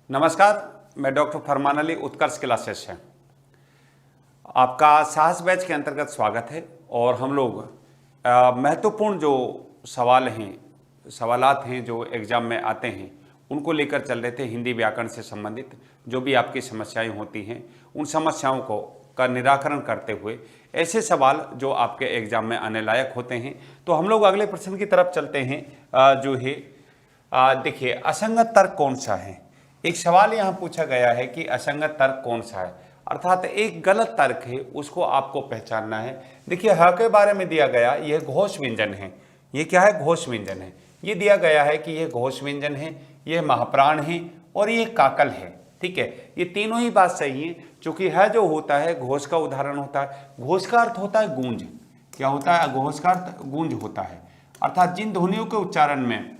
नमस्कार, मैं डॉक्टर फरमान अली, उत्कर्ष क्लासेस है। आपका साहस बैच के अंतर्गत स्वागत है। और हम लोग महत्वपूर्ण जो सवालात हैं जो एग्ज़ाम में आते हैं उनको लेकर चल रहे थे। हिंदी व्याकरण से संबंधित जो भी आपकी समस्याएं होती हैं उन समस्याओं का निराकरण करते हुए ऐसे सवाल जो आपके एग्ज़ाम में आने लायक होते हैं। तो हम लोग अगले प्रश्न की तरफ चलते हैं। जो है देखिए, असंगत तर्क कौन सा है। एक सवाल यहाँ पूछा गया है कि असंगत तर्क कौन सा है, अर्थात एक गलत तर्क है, उसको आपको पहचानना है। देखिए, ह के बारे में दिया गया, यह घोष व्यंजन है। ये क्या है? घोष व्यंजन है। ये दिया गया है कि यह घोष व्यंजन है, यह महाप्राण है और ये काकल है। ठीक है, ये तीनों ही बात सही है। चूंकि है जो होता है घोष का उदाहरण होता है। घोष का अर्थ होता है गूंज। क्या होता है? घोष का अर्थ गूंज होता है, अर्थात जिन ध्वनियों के उच्चारण में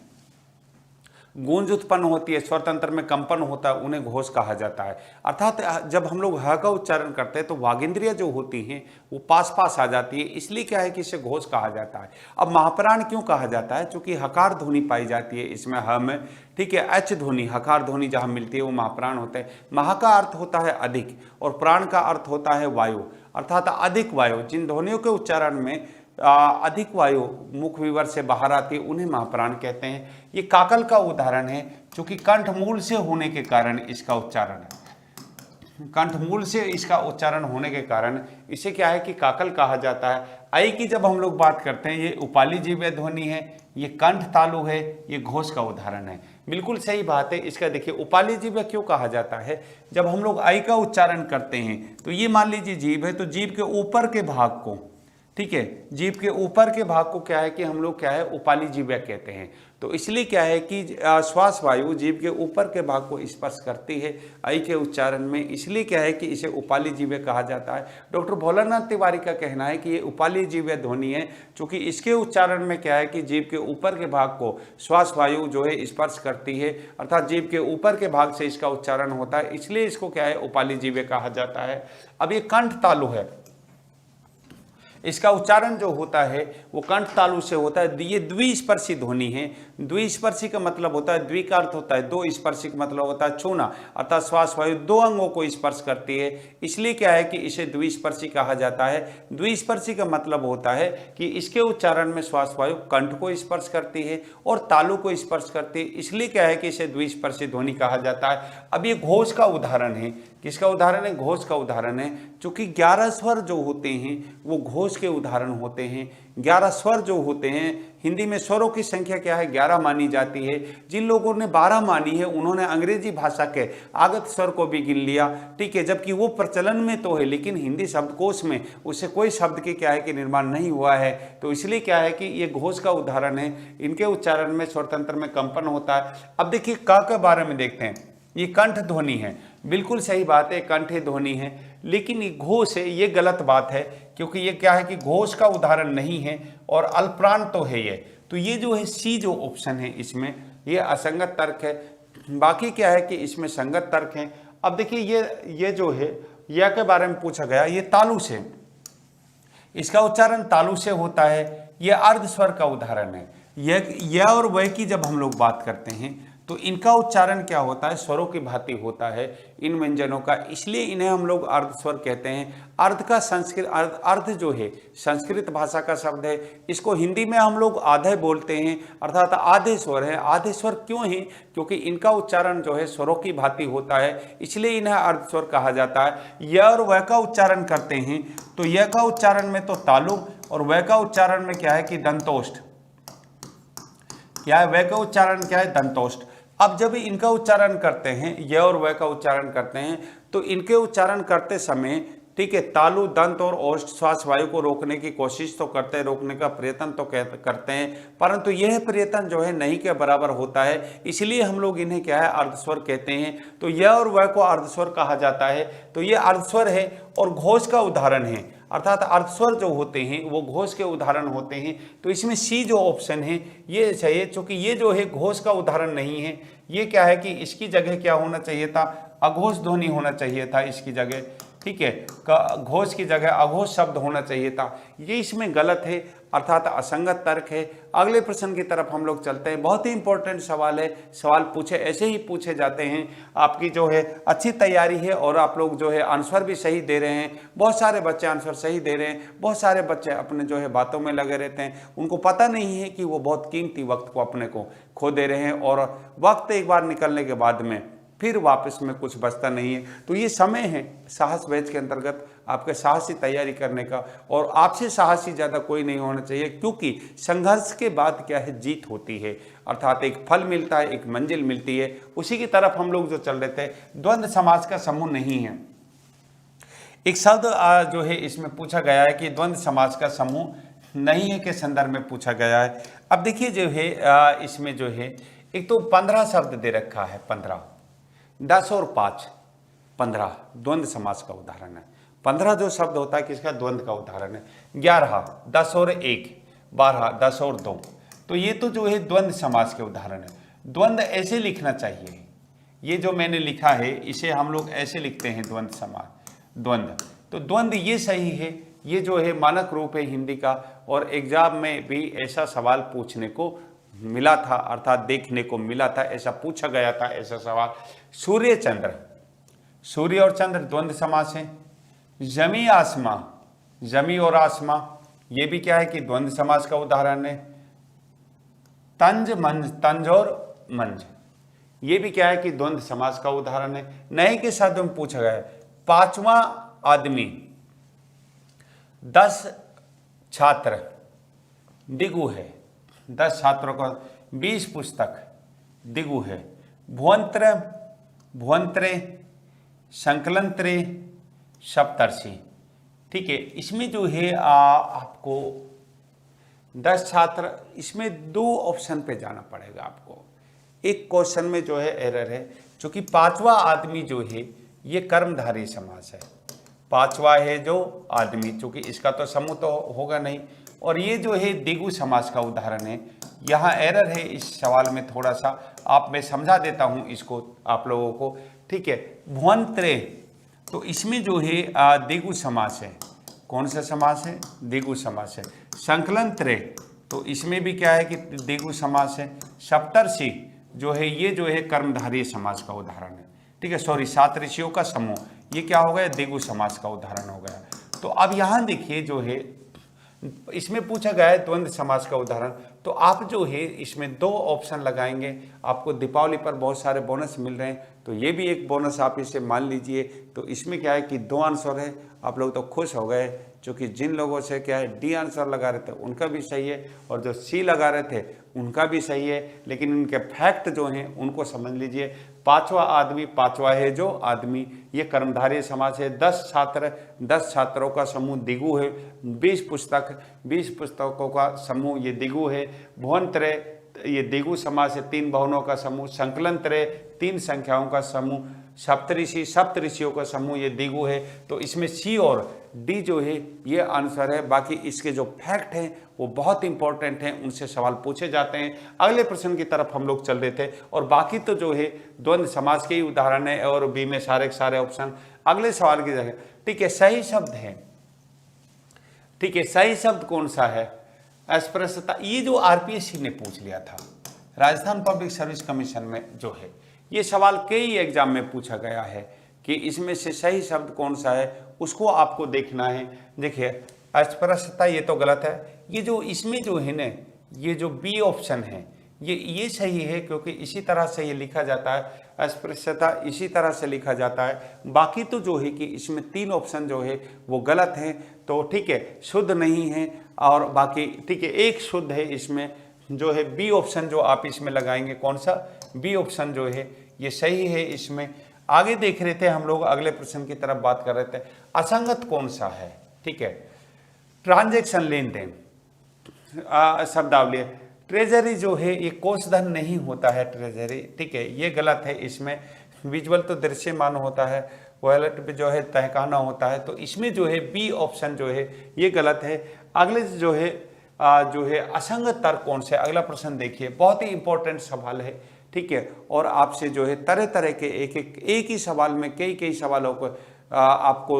गूंज उत्पन्न होती है, स्वर तंत्र में कंपन होता है, उन्हें घोष कहा जाता है। अर्थात जब हम लोग ह का उच्चारण करते हैं तो वागिंद्रियां जो होती हैं वो पास पास आ जाती है, इसलिए क्या है कि इसे घोष कहा जाता है। अब महाप्राण क्यों कहा जाता है? क्योंकि हकार ध्वनि पाई जाती है इसमें, ह में। ठीक है, एच ध्वनि, हकार ध्वनि जहाँ मिलती है वो महाप्राण होता है। महा का अर्थ होता है अधिक और प्राण का अर्थ होता है वायु, अर्थात अधिक वायु। जिन ध्वनियों के उच्चारण में अधिक वायु मुख विवर से बाहर आती है उन्हें महाप्राण कहते हैं। ये काकल का उदाहरण है, क्योंकि कंठ मूल से होने के कारण इसका उच्चारण है। कंठ मूल से इसका उच्चारण होने के कारण इसे क्या है कि काकल कहा जाता है। आई की जब हम लोग बात करते हैं, ये उपाली जीव्य ध्वनि है, ये कंठ तालु है, ये घोष का उदाहरण है। बिल्कुल सही बात है। इसका देखिए, उपाली जीभ क्यों कहा जाता है? जब हम लोग आई का उच्चारण करते हैं तो ये मान लीजिए जीभ है, तो जीभ के ऊपर के भाग को, ठीक है, जीभ के ऊपर के भाग को क्या है कि हम लोग क्या है, उपाली जीव्या कहते हैं। तो इसलिए क्या है कि श्वास वायु जीभ के ऊपर के भाग को स्पर्श करती है आई के उच्चारण में, इसलिए क्या है कि इसे उपाली जीव्य कहा जाता है। डॉक्टर भोलानाथ तिवारी का कहना है कि ये उपाली जीव्य ध्वनि है, क्योंकि इसके उच्चारण में क्या है कि जीभ के ऊपर के भाग को श्वास वायु जो है स्पर्श करती है, अर्थात जीभ के ऊपर के भाग से इसका उच्चारण होता है, इसलिए इसको क्या है, उपाली जीव्य कहा जाता है। अब ये कंठ तालु है, इसका उच्चारण जो होता है वो कंठ तालु से होता है। ये द्विस्पर्शी ध्वनि है। द्विस्पर्शी का मतलब होता है, द्वि का अर्थ होता है दो, स्पर्शी का मतलब होता है छूना, अर्थात श्वास वायु दो अंगों को स्पर्श करती है, इसलिए क्या है कि इसे द्विस्पर्शी कहा जाता है। द्विस्पर्शी का मतलब होता है कि इसके उच्चारण में श्वास वायु कंठ को स्पर्श करती है और तालु को स्पर्श करती है, इसलिए क्या है कि इसे द्विस्पर्शी ध्वनि कहा जाता है। अब ये घोष का उदाहरण है। किसका उदाहरण है? घोष का उदाहरण है। चूंकि 11 स्वर जो होते हैं वो घोष के उदाहरण होते हैं। 11 स्वर जो होते हैं, हिंदी में स्वरों की संख्या क्या है, 11 मानी जाती है। जिन लोगों ने 12 मानी है उन्होंने अंग्रेजी भाषा के आगत स्वर को भी गिन लिया। ठीक है, जबकि वो प्रचलन में तो है, लेकिन हिंदी शब्दकोश में उससे कोई शब्द के क्या है कि निर्माण नहीं हुआ है। तो इसलिए क्या है कि ये घोष का उदाहरण है। इनके उच्चारण में स्वर तंत्र में कंपन होता है। अब देखिए, क के बारे में देखते हैं। ये कंठ ध्वनि है, बिल्कुल सही बात है, कंठ ध्वनि है, लेकिन ये घोष है, ये गलत बात है, क्योंकि ये क्या है कि घोष का उदाहरण नहीं है और अल्पप्राण तो है ये। तो ये जो है सी जो ऑप्शन है इसमें, ये असंगत तर्क है। बाकी क्या है कि इसमें संगत तर्क है। अब देखिए, ये जो है यह के बारे में पूछा गया, ये तालु से, इसका उच्चारण तालु से होता है। ये अर्ध स्वर का उदाहरण है। यह और वह की जब हम लोग बात करते हैं तो इनका उच्चारण क्या होता है, स्वरों की भांति होता है इन व्यंजनों का, इसलिए इन्हें हम लोग अर्ध स्वर कहते हैं। अर्ध का संस्कृत अर्ध जो है संस्कृत भाषा का शब्द है। इसको हिंदी में हम लोग आधे बोलते हैं, अर्थात आधे स्वर है। आधे स्वर क्यों है? क्योंकि इनका उच्चारण जो है स्वरों की भांति होता है, इसलिए इन्हें अर्ध स्वर कहा जाता है। यह और वह का उच्चारण करते हैं तो यह का उच्चारण में तो तालु और वह का उच्चारण में क्या है कि दंतोष्ठ। क्या है? वह का उच्चारण क्या है? दंतोष्ठ। अब जब इनका उच्चारण करते हैं, यह और वह का उच्चारण करते हैं, तो इनके उच्चारण करते समय, ठीक है, तालु दंत और ओष्ठ श्वास वायु को रोकने की कोशिश तो करते हैं, रोकने का प्रयत्न तो करते हैं, परंतु यह प्रयत्न जो है नहीं के बराबर होता है, इसलिए हम लोग इन्हें क्या है, अर्धस्वर कहते हैं। तो यह और वह को अर्धस्वर कहा जाता है। तो ये अर्धस्वर है और घोष का उदाहरण है, अर्थात अर्धस्वर जो होते हैं वो घोष के उदाहरण होते हैं। तो इसमें सी जो ऑप्शन है ये चाहिए, क्योंकि ये जो है घोष का उदाहरण नहीं है। ये क्या है कि इसकी जगह क्या होना चाहिए था, अघोष ध्वनि होना चाहिए था इसकी जगह। ठीक है, घोष की जगह अघोष शब्द होना चाहिए था, ये इसमें गलत है। अर्थात असंगत तर्क है। अगले प्रश्न की तरफ हम लोग चलते हैं। बहुत ही इंपॉर्टेंट सवाल है। सवाल पूछे ऐसे ही पूछे जाते हैं। आपकी जो है अच्छी तैयारी है और आप लोग जो है आंसर भी सही दे रहे हैं। बहुत सारे बच्चे आंसर सही दे रहे हैं। बहुत सारे बच्चे अपने जो है बातों में लगे रहते हैं। उनको पता नहीं है कि वो बहुत कीमती वक्त को अपने को खो दे रहे हैं और वक्त एक बार निकलने के बाद में फिर वापस में कुछ बचता नहीं है। तो ये समय है साहस बैच के अंतर्गत आपके साहसी तैयारी करने का, और आपसे साहसी ज़्यादा कोई नहीं होना चाहिए, क्योंकि संघर्ष के बाद क्या है, जीत होती है। अर्थात एक फल मिलता है, एक मंजिल मिलती है। उसी की तरफ हम लोग जो चल रहे थे, द्वंद्व समास का समूह नहीं है। एक शब्द जो है इसमें पूछा गया है कि द्वंद्व समास का समूह नहीं है के संदर्भ में पूछा गया है। अब देखिए जो है इसमें जो है एक तो 15 शब्द दे रखा है, 15, 10 और 5, 15 द्वंद्व समास का उदाहरण है। 15 जो शब्द होता है किसका, द्वंद्व का उदाहरण है। 11, 10 और 1, 12, 10 और 2, तो ये तो जो है द्वंद्व समास के उदाहरण है। द्वंद्व ऐसे लिखना चाहिए, ये जो मैंने लिखा है इसे हम लोग ऐसे लिखते हैं द्वंद्व समास, द्वंद्व। तो द्वंद्व ये सही है, ये जो है मानक रूप है हिंदी का, और एग्जाम में भी ऐसा सवाल पूछने को मिला था, अर्थात देखने को मिला था, ऐसा पूछा गया था ऐसा सवाल। सूर्य चंद्र, सूर्य और चंद्र द्वंद्व समास है। जमी आसमां, जमी और आसमां, ये भी क्या है कि द्वंद्व समास का उदाहरण है। तंज मंज, तंज और मंज, ये भी क्या है कि द्वंद्व समास का उदाहरण है। नए के साथ में पूछा गया है। 5वां आदमी, 10 छात्र, दिगु है, 10 छात्रों का, 20 पुस्तक, दिगु है। भुवंत्र, भुवंत्रे, संकलंत्रे, सप्तर्षि। ठीक है, इसमें जो है आपको 10 छात्र, इसमें 2 ऑप्शन पे जाना पड़ेगा आपको। एक क्वेश्चन में जो है एरर है, क्योंकि 5वां आदमी जो है ये कर्मधारय समास है। 5वां है जो आदमी, चूंकि इसका तो समूह तो होगा नहीं, और ये जो है दिगु समास का उदाहरण है। यहाँ एरर है इस सवाल में थोड़ा सा, आप मैं समझा देता हूँ इसको आप लोगों को। ठीक है, भुवंत्रे, तो इसमें जो है दिगु समास है। कौन सा समास है, दिगु समास है। संकलंत्रे, तो इसमें भी क्या है कि दिगु समास है। सप्तर्षि जो है ये जो है कर्मधारय समास का उदाहरण है। ठीक है, सॉरी, 7 ऋषियों का समूह, ये क्या हो गया, दिगु समास का उदाहरण हो गया। तो अब यहाँ देखिए जो है इसमें पूछा गया है द्वंद्व समास का उदाहरण, तो आप जो है इसमें 2 ऑप्शन लगाएंगे। आपको दीपावली पर बहुत सारे बोनस मिल रहे हैं, तो ये भी एक बोनस आप इसे मान लीजिए। तो इसमें क्या है कि 2 आंसर है। आप लोग तो खुश हो गए, क्योंकि जिन लोगों से क्या है डी आंसर लगा रहे थे उनका भी सही है, और जो सी लगा रहे थे उनका भी सही है। लेकिन इनके फैक्ट जो हैं उनको समझ लीजिए। 5वां आदमी, 5वां है जो आदमी, ये कर्मधारय समास है। 10 छात्र, 10 छात्रों का समूह दिगु है। 20 पुस्तक, 20 पुस्तकों का समूह ये दिगु है। भुवंत्रे, ये दिगु समास है, 3 भवनों का समूह। संकलंत्रे, 3 संख्याओं का समूह। सप्तऋषि, सप्तऋषियों का समूह, ये दिगु है। तो इसमें सी और डी जो है ये आंसर है। बाकी इसके जो फैक्ट हैं वो बहुत इंपॉर्टेंट हैं, उनसे सवाल पूछे जाते हैं। अगले प्रश्न की तरफ हम लोग चल रहे थे, और बाकी तो जो है द्वंद्व समास के ही उदाहरण है, और बी में सारे के सारे ऑप्शन अगले सवाल की जगह। ठीक है, सही शब्द है। ठीक है, सही शब्द कौन सा है, अस्पृश्यता। ये जो आरपीएससी ने पूछ लिया था, राजस्थान पब्लिक सर्विस कमीशन में जो है ये सवाल कई एग्जाम में पूछा गया है कि इसमें से सही शब्द कौन सा है, उसको आपको देखना है। देखिए, अस्पृश्यता ये तो गलत है। ये जो इसमें जो है ना, ये जो बी ऑप्शन है ये सही है, क्योंकि इसी तरह से ये लिखा जाता है। अस्पृश्यता इसी तरह से लिखा जाता है। बाकी तो जो है कि इसमें 3 ऑप्शन जो है वो गलत हैं। तो ठीक है, शुद्ध नहीं है, और बाकी ठीक है, एक शुद्ध है। इसमें जो है बी ऑप्शन जो आप इसमें लगाएंगे, कौन सा, बी ऑप्शन जो है ये सही है। इसमें आगे देख रहे थे हम लोग, अगले प्रश्न की तरफ बात कर रहे थे। असंगत कौन सा है, ठीक है, ट्रांजैक्शन, लेन देन, शब्दावली। ट्रेजरी जो है ये कोष धन नहीं होता है, ट्रेजरी, ठीक है, ये गलत है। इसमें विजुअल तो दृश्यमान होता है, वॉलेट पे जो है तहखाना होता है। तो इसमें जो है बी ऑप्शन जो है ये गलत है। अगले जो है असंगत तर्क कौन से, अगला प्रश्न देखिए, बहुत ही इंपॉर्टेंट सवाल है। ठीक है, और आपसे जो है तरह तरह के एक ही सवाल में कई सवालों को आपको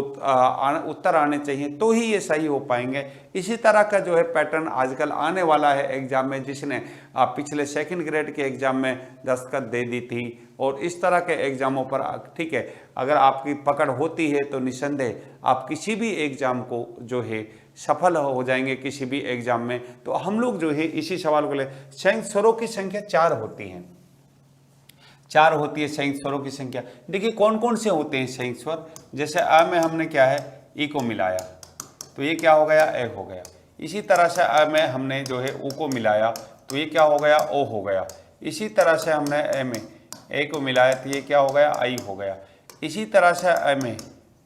उत्तर आने चाहिए, तो ही ये सही हो पाएंगे। इसी तरह का जो है पैटर्न आजकल आने वाला है एग्जाम में, जिसने पिछले सेकंड ग्रेड के एग्जाम में दस्तखत दे दी थी। और इस तरह के एग्जामों पर ठीक है, अगर आपकी पकड़ होती है तो निस्संदेह आप किसी भी एग्जाम को जो है सफल हो जाएंगे, किसी भी एग्जाम में। तो हम लोग जो है इसी सवाल को ले, संयुक्त स्वरों की संख्या 4 होती है, 4 होती है संयुक्त स्वरों की संख्या। देखिए कौन कौन से होते हैं संयुक्त स्वर। जैसे अ में हमने क्या है, ई को मिलाया तो ये क्या हो गया, ए हो गया। इसी तरह से अ में हमने जो है उ को मिलाया तो ये क्या हो गया, ओ हो गया। इसी तरह से हमने ए में ए को मिलाया तो ये क्या हो गया, आई हो गया। इसी तरह से अ में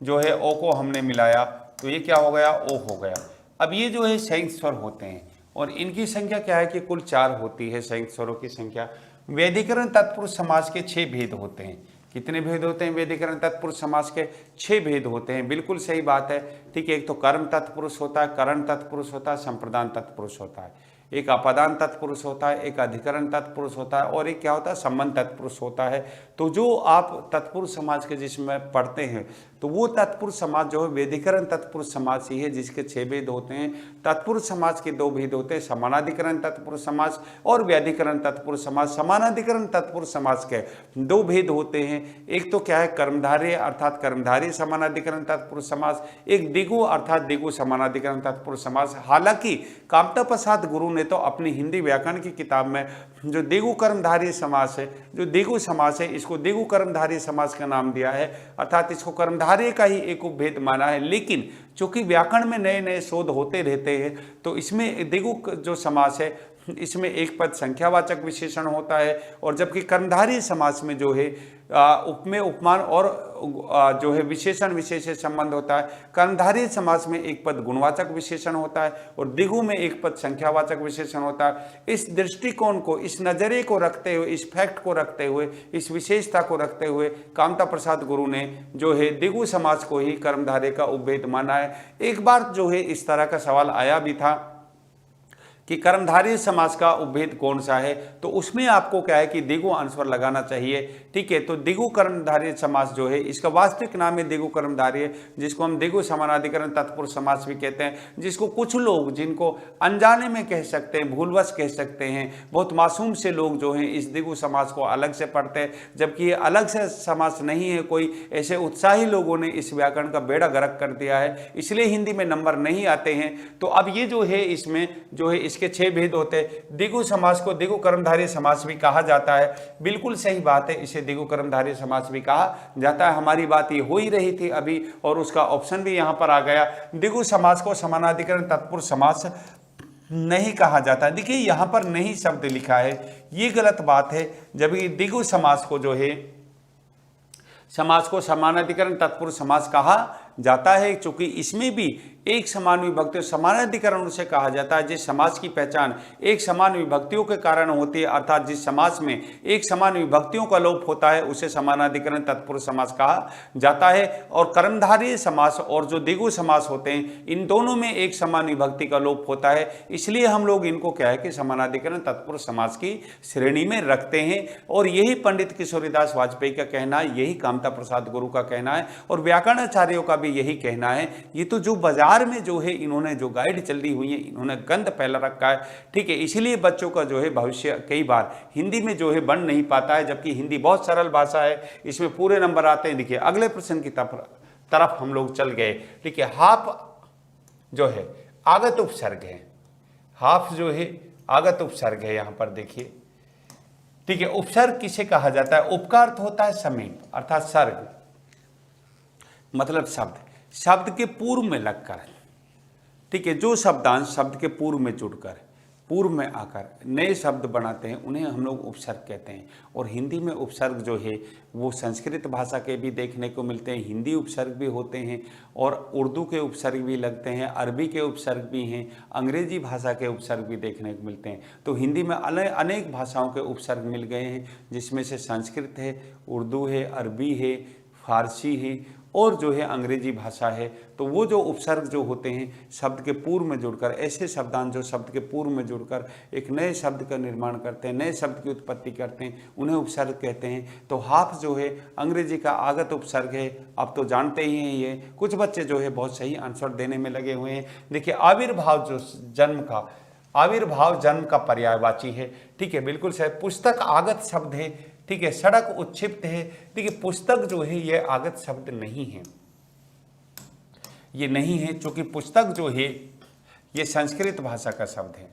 जो है ओ को हमने मिलाया तो ये क्या हो गया, ओ हो गया। अब ये जो है संयुक्त स्वर होते हैं और इनकी संख्या क्या है कि कुल 4 होती है संयुक्त स्वरों की संख्या। वैदिकरण तत्पुरुष समास के 6 भेद होते हैं। कितने भेद होते हैं वैदिकरण तत्पुरुष समास के? 6 भेद होते हैं। बिल्कुल सही बात है, ठीक है। एक तो कर्म तत्पुरुष होता है, करण तत्पुरुष होता है, संप्रदान तत्पुरुष होता है, एक अपदान तत्पुरुष होता है, एक अधिकरण तत्पुरुष होता है और एक क्या होता है, संबंध तत्पुरुष होता है। तो जो आप तत्पुरुष समाज के जिसमें पढ़ते हैं तो वो तत्पुरुष समाज जो है वैदिकरण तत्पुरुष समाज ही है, जिसके 6 भेद होते हैं। तत्पुरुष समाज के 2 भेद होते हैं, समानाधिकरण तत्पुरुष समाज और व्याधिकरण तत्पुरुष समाज। समानाधिकरण तत्पुरुष समाज के 2 भेद होते हैं, एक तो क्या है कर्मधारय अर्थात कर्मधारय समानाधिकरण तत्पुरुष समाज, एक दिगु अर्थात दिगु समानाधिकरण तत्पुरुष समाज। हालांकि कामता प्रसाद गुरु ने तो अपनी हिंदी व्याकरण की किताब में जो दिगु कर्मधारय समास है, जो दिगु समास है, इसको दिगु कर्मधारय समास का नाम दिया है, अर्थात इसको कर्मधारय का ही एक उपभेद माना है। लेकिन चूंकि व्याकरण में नए नए शोध होते रहते हैं तो इसमें दिगु जो समास है इसमें एक पद संख्यावाचक विशेषण होता है, और जबकि कर्मधारय समास में जो है उपमेय उपमान और जो है विशेषण विशेष संबंध होता है। कर्मधारय समास में एक पद गुणवाचक विशेषण होता है और दिगु में एक पद संख्यावाचक विशेषण होता है। इस दृष्टिकोण को, इस नजरिए को रखते हुए, इस फैक्ट को रखते हुए, इस विशेषता को रखते हुए कामता प्रसाद गुरु ने जो है दिगु समास को ही कर्मधारय का उपभेद माना है। एक बार जो है इस तरह का सवाल आया भी था कि कर्मधारय समास का उपभेद कौन सा है, तो उसमें आपको क्या है कि दिगु आंसर लगाना चाहिए, ठीक है। तो दिगु कर्मधारय समास जो है इसका वास्तविक नाम है दिगु कर्मधारय, जिसको हम दिगु समानाधिकरण तत्पुरुष समास भी कहते हैं, जिसको कुछ लोग जिनको अनजाने में कह सकते हैं, भूलवश कह सकते हैं, बहुत मासूम से लोग जो हैं इस दिगु समास को अलग से पढ़ते हैं, जबकि ये अलग से समास नहीं है। कोई ऐसे उत्साही लोगों ने इस व्याकरण का बेड़ा गर्क कर दिया है, इसलिए हिंदी में नंबर नहीं आते हैं। तो अब ये जो है इसमें जो है के 6 भेद होते हैं। दिगु समास को दिगु कर्मधारय समास भी कहा जाता है। बिल्कुल सही बात है, इसे दिगु कर्मधारय समास भी कहा जाता है। हमारी बात ये हो ही रही थी अभी और उसका ऑप्शन भी यहां पर आ गया। दिगु समास को समानाधिकरण तत्पुरुष समास नहीं कहा जाता। देखिए यहां पर नहीं शब्द लिखा है, ये गलत बात है। जबकि दिगु समास को जो है समास को समानाधिकरण तत्पुरुष समास कहा जाता है, क्योंकि इसमें भी एक समान विभक्ति समानाधिकरण उसे कहा जाता है जिस समास की पहचान एक समान विभक्तियों के कारण होती है, अर्थात जिस समास में एक समान विभक्तियों का लोप होता है उसे समानाधिकरण तत्पुरुष समास कहा जाता है। और कर्मधारय समास और जो दिगु समास होते हैं इन दोनों में एक समान विभक्ति का लोप होता है, इसलिए हम लोग इनको क्या है कि समानाधिकरण तत्पुरुष समास की श्रेणी में रखते हैं। और यही पंडित किशोरीदास वाजपेयी का कहना है, यही कामता प्रसाद गुरु का कहना है और व्याकरणाचार्यों का भी यही कहना है। ये तो जो बाजार में जो है इन्होंने जो गाइड चली हुई है इन्होंने गंद फैला रखा है, ठीक है। इसलिए बच्चों का जो है भविष्य कई बार हिंदी में जो है बन नहीं पाता है, जबकि हिंदी बहुत सरल भाषा है, इसमें पूरे नंबर आते हैं। देखिए अगले प्रश्न की तरफ हम लोग चल गए, ठीक है। हाफ जो है आगत उपसर्ग है, हाफ जो है आगत उपसर्ग है। यहां पर देखिए, ठीक है। उपसर्ग किसे कहा जाता है? उप का अर्थ होता है समीप, अर्थात सर्ग मतलब शब्द, शब्द के पूर्व में लगकर, ठीक है। जो शब्दांश शब्द के पूर्व में जुड़कर, पूर्व में आकर नए शब्द बनाते हैं उन्हें हम लोग उपसर्ग कहते हैं। और हिंदी में उपसर्ग जो है वो संस्कृत भाषा के भी देखने को मिलते हैं, हिंदी उपसर्ग भी होते हैं और उर्दू के उपसर्ग भी लगते हैं, अरबी के उपसर्ग भी हैं, अंग्रेजी भाषा के उपसर्ग भी देखने को मिलते हैं। तो हिंदी में अनेक भाषाओं के उपसर्ग मिल गए हैं, जिसमें से संस्कृत है, उर्दू है, अरबी है, फारसी है और जो है अंग्रेजी भाषा है, तो वो जो उपसर्ग जो होते हैं शब्द के पूर्व में जुड़कर, ऐसे शब्दांश जो शब्द के पूर्व में जुड़कर एक नए शब्द का निर्माण करते हैं, नए शब्द की उत्पत्ति करते हैं, उन्हें उपसर्ग कहते हैं। तो हाफ जो है अंग्रेजी का आगत उपसर्ग है। अब तो जानते ही हैं ये, कुछ बच्चे जो है बहुत सही आंसर देने में लगे हुए हैं। देखिए आविर्भाव जो जन्म का, आविर्भाव जन्म का पर्यायवाची है, ठीक है, बिल्कुल सही। पुस्तक आगत शब्द है, ठीक है। सड़क उच्छिप्त है, देखिए पुस्तक जो है ये आगत शब्द नहीं है, ये नहीं है, क्योंकि पुस्तक जो है ये संस्कृत भाषा का शब्द है।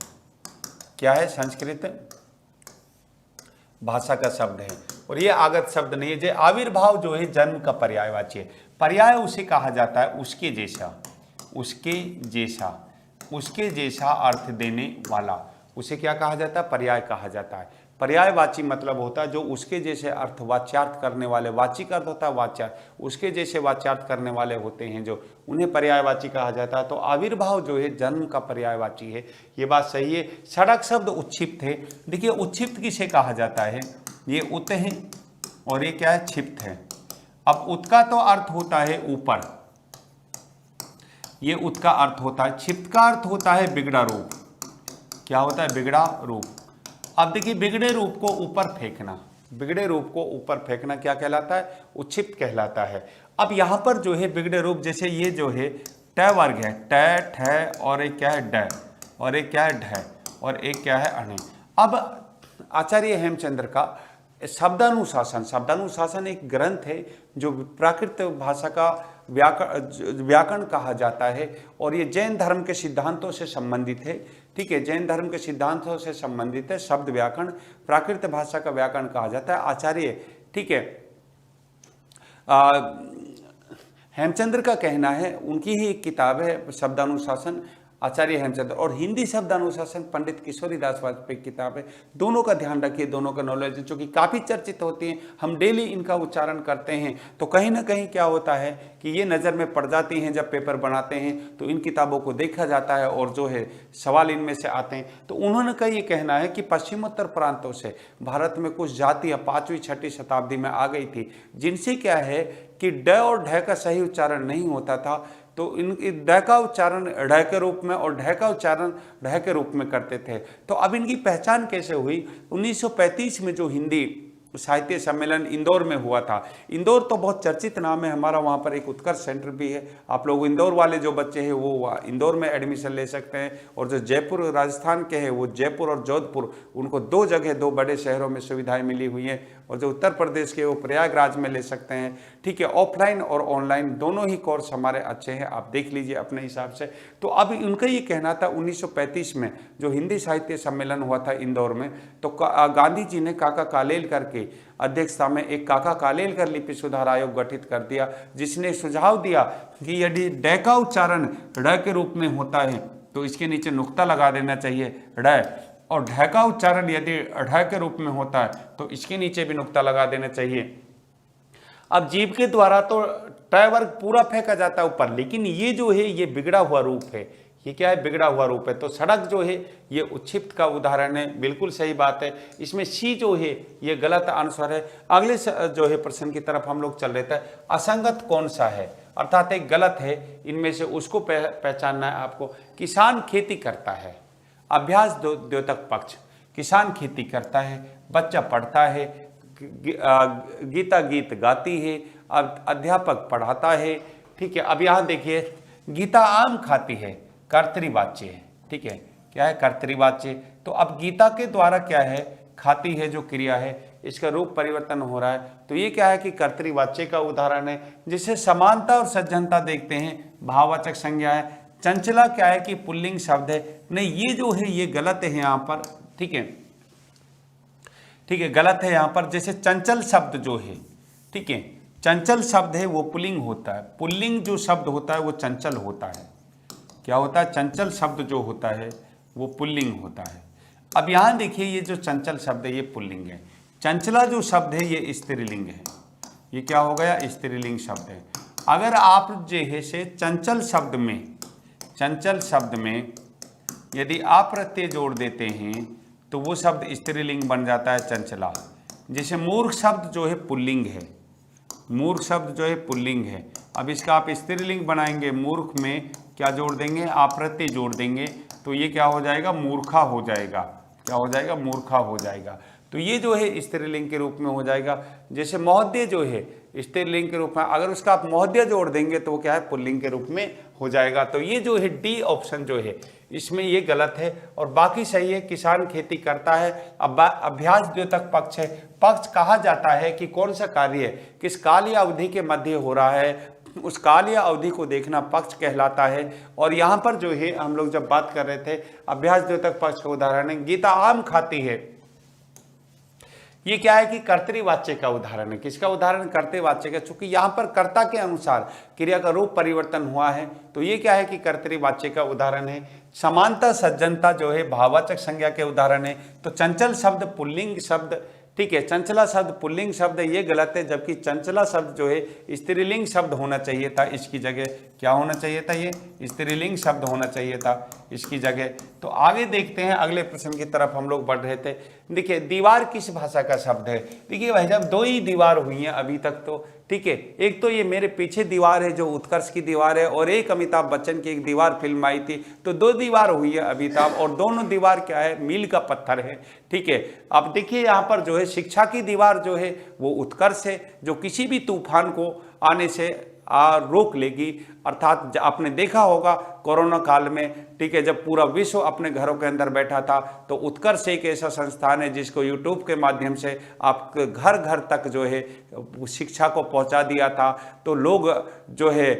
क्या है? संस्कृत भाषा का शब्द है और ये आगत शब्द नहीं है। जो आविर्भाव जो है जन्म का पर्यायवाची है। पर्याय उसे कहा जाता है उसके जैसा, उसके जैसा, उसके जैसा अर्थ देने वाला, उसे क्या कहा जाता है? पर्याय कहा जाता है। पर्यायवाची मतलब होता है जो उसके जैसे अर्थ वाच्यार्थ करने वाले, वाचिक अर्थ होता है वाच्यार्थ, उसके जैसे वाच्यार्थ करने वाले होते हैं जो, उन्हें पर्यायवाची कहा जाता है। तो आविर्भाव जो है जन्म का पर्यायवाची है, ये बात सही है। सड़क शब्द उच्छिप्त है। देखिए उच्छिप्त किसे कहा जाता है? ये उत है और ये क्या है? क्षिप्त है। अब उत का तो अर्थ होता है ऊपर, ये उत का अर्थ होता है। क्षिप्त का अर्थ होता है बिगड़ा रूप। क्या होता है? बिगड़ा रूप। अब देखिए बिगड़े रूप को ऊपर फेंकना, बिगड़े रूप को ऊपर फेंकना क्या कहलाता है? उच्छिप्त कहलाता है। अब यहाँ पर जो है बिगड़े रूप, जैसे ये जो है ट वर्ग है, ट ठ और एक क्या है? ड, और एक क्या है? ढ, और एक क्या है? अण। अब आचार्य हेमचंद्र का शब्दानुशासन, शब्दानुशासन एक ग्रंथ है जो प्राकृत भाषा का व्याकरण कहा जाता है और ये जैन धर्म के सिद्धांतों से संबंधित है, ठीक है। जैन धर्म के सिद्धांतों से संबंधित है। शब्द व्याकरण प्राकृत भाषा का व्याकरण कहा जाता है। आचार्य, ठीक है, हेमचंद्र का कहना है, उनकी ही एक किताब है शब्दानुशासन, आचार्य हेमचंद्र, और हिंदी शब्दानुशासन पंडित किशोरीदास वाजपेयी की किताब है। दोनों का ध्यान रखिए, दोनों का नॉलेज जो कि काफ़ी चर्चित होती हैं, हम डेली इनका उच्चारण करते हैं, तो कहीं ना कहीं क्या होता है कि ये नज़र में पड़ जाती हैं। जब पेपर बनाते हैं तो इन किताबों को देखा जाता है और जो है सवाल इनमें से आते हैं। तो उन्होंने का ये कहना है कि पश्चिमोत्तर प्रांतों से भारत में कुछ जातियाँ 5वीं-6वीं शताब्दी में आ गई थी, जिनसे क्या है कि ड और ढ का सही उच्चारण नहीं होता था, तो इन ड का उच्चारण ढ के रूप में और ढ का उच्चारण ढ के रूप में करते थे। तो अब इनकी पहचान कैसे हुई? 1935 में जो हिंदी साहित्य सम्मेलन इंदौर में हुआ था। इंदौर तो बहुत चर्चित नाम है हमारा, वहाँ पर एक उत्कर्ष सेंटर भी है। आप लोग इंदौर वाले जो बच्चे हैं वो इंदौर में एडमिशन ले सकते हैं, और जो जयपुर राजस्थान के हैं वो जयपुर और जोधपुर, उनको 2 जगह 2 बड़े शहरों में सुविधाएं मिली हुई हैं। और जो उत्तर प्रदेश के वो प्रयागराज में ले सकते हैं, ठीक है। ऑफलाइन और ऑनलाइन दोनों ही कोर्स हमारे अच्छे हैं, आप देख लीजिए अपने हिसाब से। तो अब उनका ये कहना था 1935 में जो हिंदी साहित्य सम्मेलन हुआ था इंदौर में, तो गांधी जी ने काका कालेलकर के अध्यक्षता में एक काका कालेलकर लिपि सुधार आयोग गठित कर दिया, जिसने सुझाव दिया कि यदि ड का उच्चारण ड़ के रूप में होता है तो इसके नीचे नुक्ता लगा देना चाहिए ड़, और ढ का उच्चारण यदि ढ के रूप में होता है तो इसके नीचे भी नुक्ता लगा देना चाहिए। अब जीभ के द्वारा तो ट वर्ग पूरा फेंका जाता है ऊपर, लेकिन ये जो है ये बिगड़ा हुआ रूप है। ये क्या है? बिगड़ा हुआ रूप है। तो सड़क जो है ये उच्छिप्त का उदाहरण है, बिल्कुल सही बात है। इसमें सी जो है ये गलत आंसर है। अगले जो है प्रश्न की तरफ हम लोग चल रहे थे। असंगत कौन सा है, अर्थात एक गलत है, इनमें से उसको पहचानना है आपको। किसान खेती करता है, अभ्यास द्योतक पक्ष, किसान खेती करता है, बच्चा पढ़ता है, गीता गीत गाती है, अध्यापक पढ़ाता है, ठीक है। अब यहाँ देखिए गीता आम खाती है, कर्तृवाच्य है, ठीक है। क्या है? कर्तृवाच्य। तो अब गीता के द्वारा क्या है? खाती है जो क्रिया है, इसका रूप परिवर्तन हो रहा है, तो ये क्या है कि कर्तृवाच्य का उदाहरण है। जिसे समानता और सज्जनता देखते हैं, भाववाचक संज्ञा है। चंचला क्या है कि पुल्लिंग शब्द है, नहीं ये जो है ये गलत है यहाँ पर, ठीक है, ठीक है, गलत है यहाँ पर। जैसे चंचल शब्द जो है, ठीक है, चंचल शब्द है वो पुल्लिंग होता है, पुल्लिंग जो शब्द होता है वो चंचल होता है। क्या होता है? चंचल शब्द जो होता है वो पुल्लिंग होता है। अब यहाँ देखिए ये जो चंचल शब्द है ये पुल्लिंग है, चंचला जो शब्द है ये स्त्रीलिंग है। ये क्या हो गया? स्त्रीलिंग शब्द है। अगर आप जो है से चंचल शब्द में यदि आप प्रत्यय जोड़ देते हैं तो वो शब्द स्त्रीलिंग बन जाता है चंचला। जैसे मूर्ख शब्द जो है पुल्लिंग है, मूर्ख शब्द जो है पुल्लिंग है, अब इसका आप स्त्रीलिंग बनाएंगे, मूर्ख में क्या जोड़ देंगे, आप्रत्यय जोड़ देंगे, तो ये क्या हो जाएगा, मूर्खा हो जाएगा। क्या हो जाएगा, मूर्खा हो जाएगा। तो ये जो है स्त्रीलिंग के रूप में हो जाएगा। जैसे महोदय जो है स्त्रीलिंग के रूप में, अगर उसका आप महोदय जोड़ देंगे तो वो क्या है, पुल्लिंग के रूप में हो जाएगा। तो ये जो है डी ऑप्शन जो है इसमें ये गलत है और बाकी सही है। किसान खेती करता है। अब अभ्यास द्योतक पक्ष है। पक्ष कहा जाता है कि कौन सा कार्य किस काल या अवधि के मध्य हो रहा है, उस काल या अवधि को देखना पक्ष कहलाता है। और यहाँ पर जो है हम लोग जब बात कर रहे थे अभ्यास द्योतक पक्ष का उदाहरण है, गीता आम खाती है। ये क्या है कि कर्तृवाच्य का उदाहरण है। किसका उदाहरण, कर्तृवाच्य का। चूंकि यहाँ पर कर्ता के अनुसार क्रिया का रूप परिवर्तन हुआ है तो ये क्या है कि कर्तृवाच्य का उदाहरण है। समानता सज्जनता जो है भाववाचक संज्ञा के उदाहरण है। तो चंचल शब्द पुल्लिंग शब्द, ठीक है, चंचला शब्द पुल्लिंग शब्द, ये गलत है। जबकि चंचला शब्द जो है स्त्रीलिंग शब्द होना चाहिए था, इसकी जगह क्या होना चाहिए था, ये स्त्रीलिंग शब्द होना चाहिए था इसकी जगह। तो आगे देखते हैं, अगले प्रश्न की तरफ हम लोग बढ़ रहे थे। देखिए दीवार किस भाषा का शब्द है। देखिए भाई साहब दो ही दीवार हुई हैं अभी तक तो, ठीक है। एक तो ये मेरे पीछे दीवार है जो उत्कर्ष की दीवार है, और एक अमिताभ बच्चन की एक दीवार फिल्म आई थी। तो दो दीवार हुई है अमिताभ, और दोनों दीवार क्या है, मील का पत्थर है, ठीक है। अब देखिए यहाँ पर जो है शिक्षा की दीवार जो है वो उत्कर्ष है, जो किसी भी तूफान को आने से रोक लेगी। अर्थात आपने देखा होगा कोरोना काल में, ठीक है, जब पूरा विश्व अपने घरों के अंदर बैठा था तो उत्कर्ष एक ऐसा संस्थान है जिसको यूट्यूब के माध्यम से आप घर घर तक जो है शिक्षा को पहुंचा दिया था। तो लोग जो है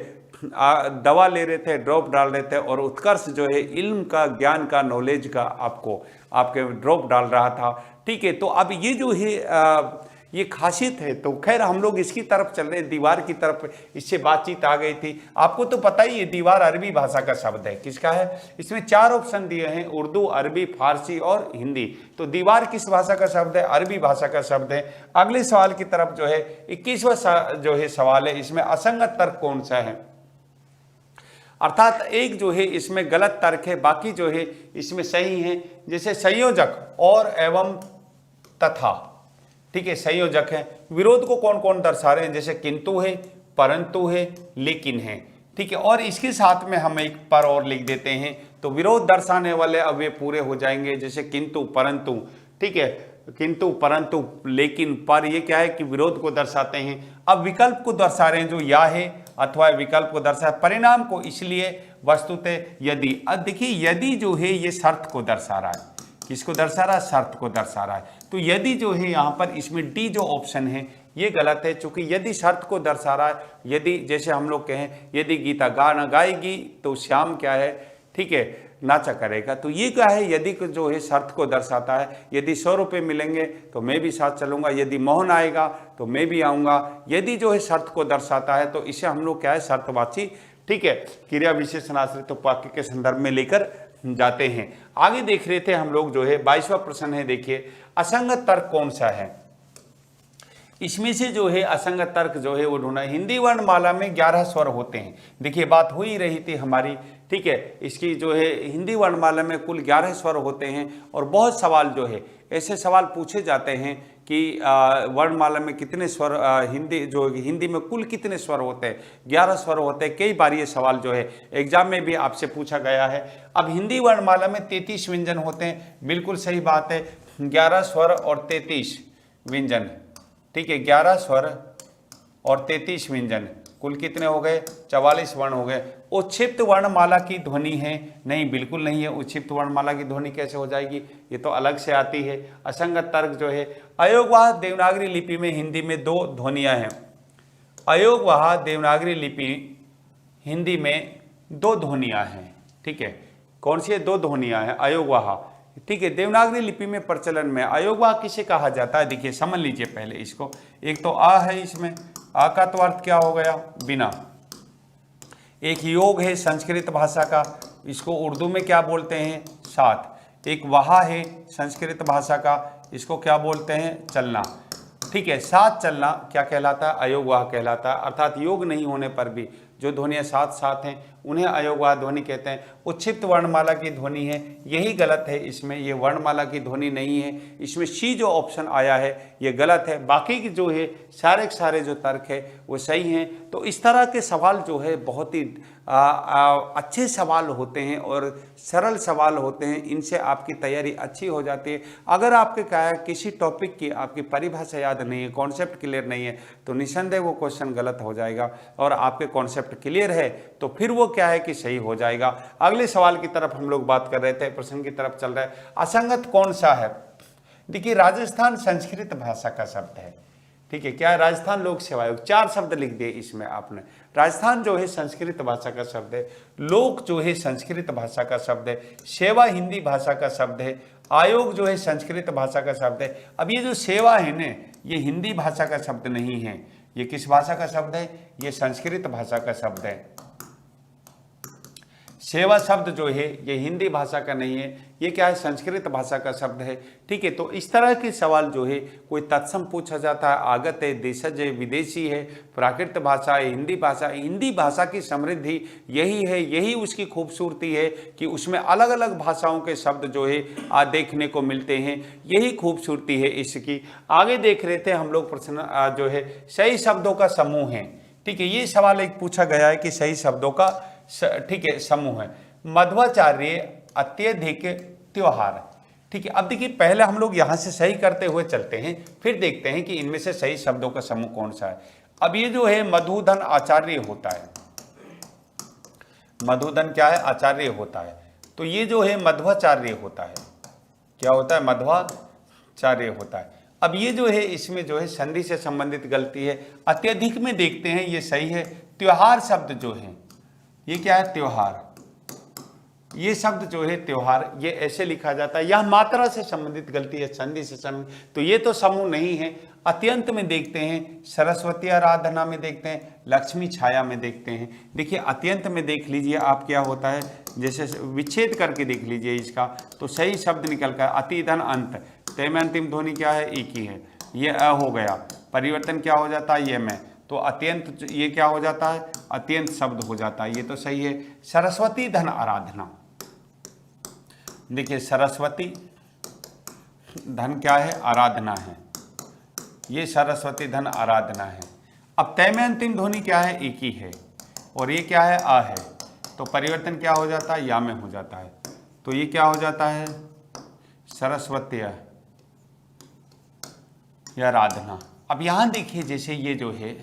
दवा ले रहे थे, ड्रॉप डाल रहे थे, और उत्कर्ष जो है इल्म का, ज्ञान का, नॉलेज का आपको आपके ड्रॉप डाल रहा था, ठीक है। तो अब ये जो है ये खासियत है। तो खैर हम लोग इसकी तरफ चल रहे, दीवार की तरफ, इससे बातचीत आ गई थी। आपको तो पता ही है दीवार अरबी भाषा का शब्द है। किसका है, इसमें 4 ऑप्शन दिए हैं, उर्दू, अरबी, फारसी और हिंदी। तो दीवार किस भाषा का शब्द है, अरबी भाषा का शब्द है। अगले सवाल की तरफ जो है 21वां जो है सवाल है, इसमें असंगत तर्क कौन सा है। अर्थात एक जो है इसमें गलत तर्क है, बाकी जो है इसमें सही है। जैसे संयोजक और एवं तथा, ठीक है, संयोजक है। विरोध को कौन कौन दर्शा रहे हैं, जैसे किंतु है, परंतु है, लेकिन है, ठीक है। और इसके साथ में हम एक पर और लिख देते हैं, तो विरोध दर्शाने वाले अब ये पूरे हो जाएंगे। जैसे किंतु, परंतु, ठीक है, किंतु, परंतु, लेकिन, पर, ये क्या है कि विरोध को दर्शाते हैं। अब विकल्प को दर्शा रहे हैं, जो या है अथवा विकल्प को दर्शा है। परिणाम को इसलिए वस्तुतः यदि, अब देखिए यदि जो है ये शर्त को दर्शा रहा है। किसको दर्शा रहा है, शर्त को दर्शा रहा है। तो यदि जो है यहाँ पर इसमें डी जो ऑप्शन है ये गलत है, क्योंकि यदि शर्त को दर्शा रहा है, यदि जैसे हम लोग कहें यदि गीता गाना गाएगी तो श्याम क्या है, ठीक है, नाचा करेगा। तो ये क्या है, यदि जो है शर्त को दर्शाता है। यदि 100 रुपये मिलेंगे तो मैं भी साथ चलूंगा, यदि मोहन आएगा तो मैं भी आऊँगा। यदि जो है शर्त को दर्शाता है तो इसे हम लोग क्या है, शर्तवाची, ठीक है, क्रिया विशेषण आश्रित वाक्य के संदर्भ में लेकर जाते हैं। आगे देख रहे थे हम लोग जो है 22वां प्रश्न है। देखिए असंगत तर्क कौन सा है। इसमें से जो है असंगत तर्क जो है वो ढूंढना। हिंदी वर्णमाला में 11 स्वर होते हैं। देखिए बात हो ही रही थी हमारी, ठीक है, इसकी जो है हिंदी वर्णमाला में कुल 11 स्वर होते हैं। और बहुत सवाल जो है ऐसे सवाल पूछे जाते हैं कि वर्णमाला में कितने स्वर, हिंदी में कुल कितने स्वर होते हैं, 11 स्वर होते हैं। कई बार ये सवाल जो है एग्जाम में भी आपसे पूछा गया है। अब हिंदी वर्णमाला में 33 व्यंजन होते हैं, बिल्कुल सही बात है, 11 स्वर और 33 व्यंजन, ठीक है, 11 स्वर और 33 व्यंजन, कुल कितने हो गए, 44 वर्ण हो गए। उच्छिप्त वर्णमाला की ध्वनि है, नहीं, बिल्कुल नहीं है। उच्छिप्त वर्णमाला की ध्वनि कैसे हो जाएगी, ये तो अलग से आती है। असंगत तर्क जो है, अयोगवाह देवनागरी लिपि में हिंदी में 2 ध्वनियां हैं। अयोगवाह देवनागरी लिपि हिंदी में 2 ध्वनियां हैं, ठीक है। कौन सी 2 ध्वनियां हैं, अयोगवाह, ठीक है। देवनागरी लिपि में प्रचलन में अयोगवाह किसे कहा जाता है, देखिए समझ लीजिए पहले इसको। एक तो आ है, इसमें आ का तो अर्थ क्या हो गया, बिना। एक योग है संस्कृत भाषा का, इसको उर्दू में क्या बोलते हैं, साथ। एक वहा है संस्कृत भाषा का, इसको क्या बोलते हैं, चलना, ठीक है। साथ चलना क्या कहलाता है, अयोगवाह कहलाता है। अर्थात योग नहीं होने पर भी जो ध्वनियाँ साथ साथ हैं उन्हें अयोगवाह ध्वनि कहते हैं। उच्छिप्त वर्णमाला की ध्वनि है, यही गलत है, इसमें ये वर्णमाला की ध्वनि नहीं है, इसमें सी जो ऑप्शन आया है ये गलत है। बाकी की जो है सारे के सारे जो तर्क है वो सही हैं। तो इस तरह के सवाल जो है बहुत ही अच्छे सवाल होते हैं और सरल सवाल होते हैं, इनसे आपकी तैयारी अच्छी हो जाती है। अगर आपके क्या किसी टॉपिक की आपकी परिभाषा याद नहीं है, कॉन्सेप्ट क्लियर नहीं है, तो निसंदेह वो क्वेश्चन गलत हो जाएगा। और आपके कॉन्सेप्ट क्लियर है तो फिर वो क्या है कि सही हो जाएगा। अगले सवाल की तरफ हम लोग बात कर रहे थे, प्रश्न की तरफ चल रहा है। असंगत कौन सा है? देखिए, राजस्थान संस्कृत भाषा का शब्द है, ठीक है। क्या है? राजस्थान लोक सेवा आयोग। 4 शब्द लिख दिए इसमें आपने। राजस्थान जो है संस्कृत भाषा का शब्द है, लोक जो है संस्कृत भाषा का शब्द है, सेवा हिंदी भाषा का शब्द है, आयोग जो है संस्कृत भाषा का शब्द है। अब ये जो सेवा है ना, ये हिंदी भाषा का शब्द नहीं है, ये किस भाषा का शब्द है? ये संस्कृत भाषा का शब्द है। सेवा शब्द जो है ये हिंदी भाषा का नहीं है, ये क्या है? संस्कृत भाषा का शब्द है, ठीक है। तो इस तरह के सवाल जो है कोई तत्सम पूछा जाता है, आगत है, देशज है, विदेशी है, प्राकृत भाषा है, हिंदी भाषा। हिंदी भाषा की समृद्धि यही है, यही उसकी खूबसूरती है कि उसमें अलग अलग भाषाओं के शब्द जो है देखने को मिलते हैं, यही खूबसूरती है इसकी। आगे देख रहे थे हम लोग प्रश्न जो है सही शब्दों का समूह है, ठीक है। ये सवाल एक पूछा गया है कि सही शब्दों का, ठीक है, समूह है। मध्वाचार्य, अत्यधिक, त्योहार, ठीक है। अब देखिए, पहले हम लोग यहां से सही करते हुए चलते हैं, फिर देखते हैं कि इनमें से सही शब्दों का समूह कौन सा है। अब ये जो है मधुधन आचार्य होता है, मधुधन क्या है? आचार्य होता है। तो ये जो है मध्वाचार्य होता है, क्या होता है? मध्वाचार्य होता है। अब ये जो है इसमें जो है संधि से संबंधित गलती है। अत्यधिक में देखते हैं, ये सही है। त्योहार शब्द जो है ये क्या है? त्योहार। ये शब्द जो है त्योहार, ये ऐसे लिखा जाता है, यह मात्रा से संबंधित गलती है, संधि से संबंधित, तो ये तो समूह नहीं है। अत्यंत में देखते हैं, सरस्वती आराधना में देखते हैं, लक्ष्मी छाया में देखते हैं। देखिए, अत्यंत में देख लीजिए आप, क्या होता है, जैसे विच्छेद करके देख लीजिए इसका, तो सही शब्द निकल कर अति धन अंत, तय में अंतिम ध्वनि क्या है? एक ही है, ये अ हो गया। परिवर्तन क्या हो जाता है? ये में। तो अत्यंत, ये क्या हो जाता है? अत्यंत शब्द हो जाता है, ये तो सही है। सरस्वती धन आराधना, देखिए सरस्वती धन क्या है? आराधना है, ये सरस्वती धन आराधना है। अब तय में अंतिम ध्वनि क्या है? एक ही है, और ये क्या है? आ है। तो परिवर्तन क्या हो जाता है? या में हो जाता है। तो ये क्या हो जाता है? सरस्वती या आराधना। अब यहां देखिए, जैसे ये जो है,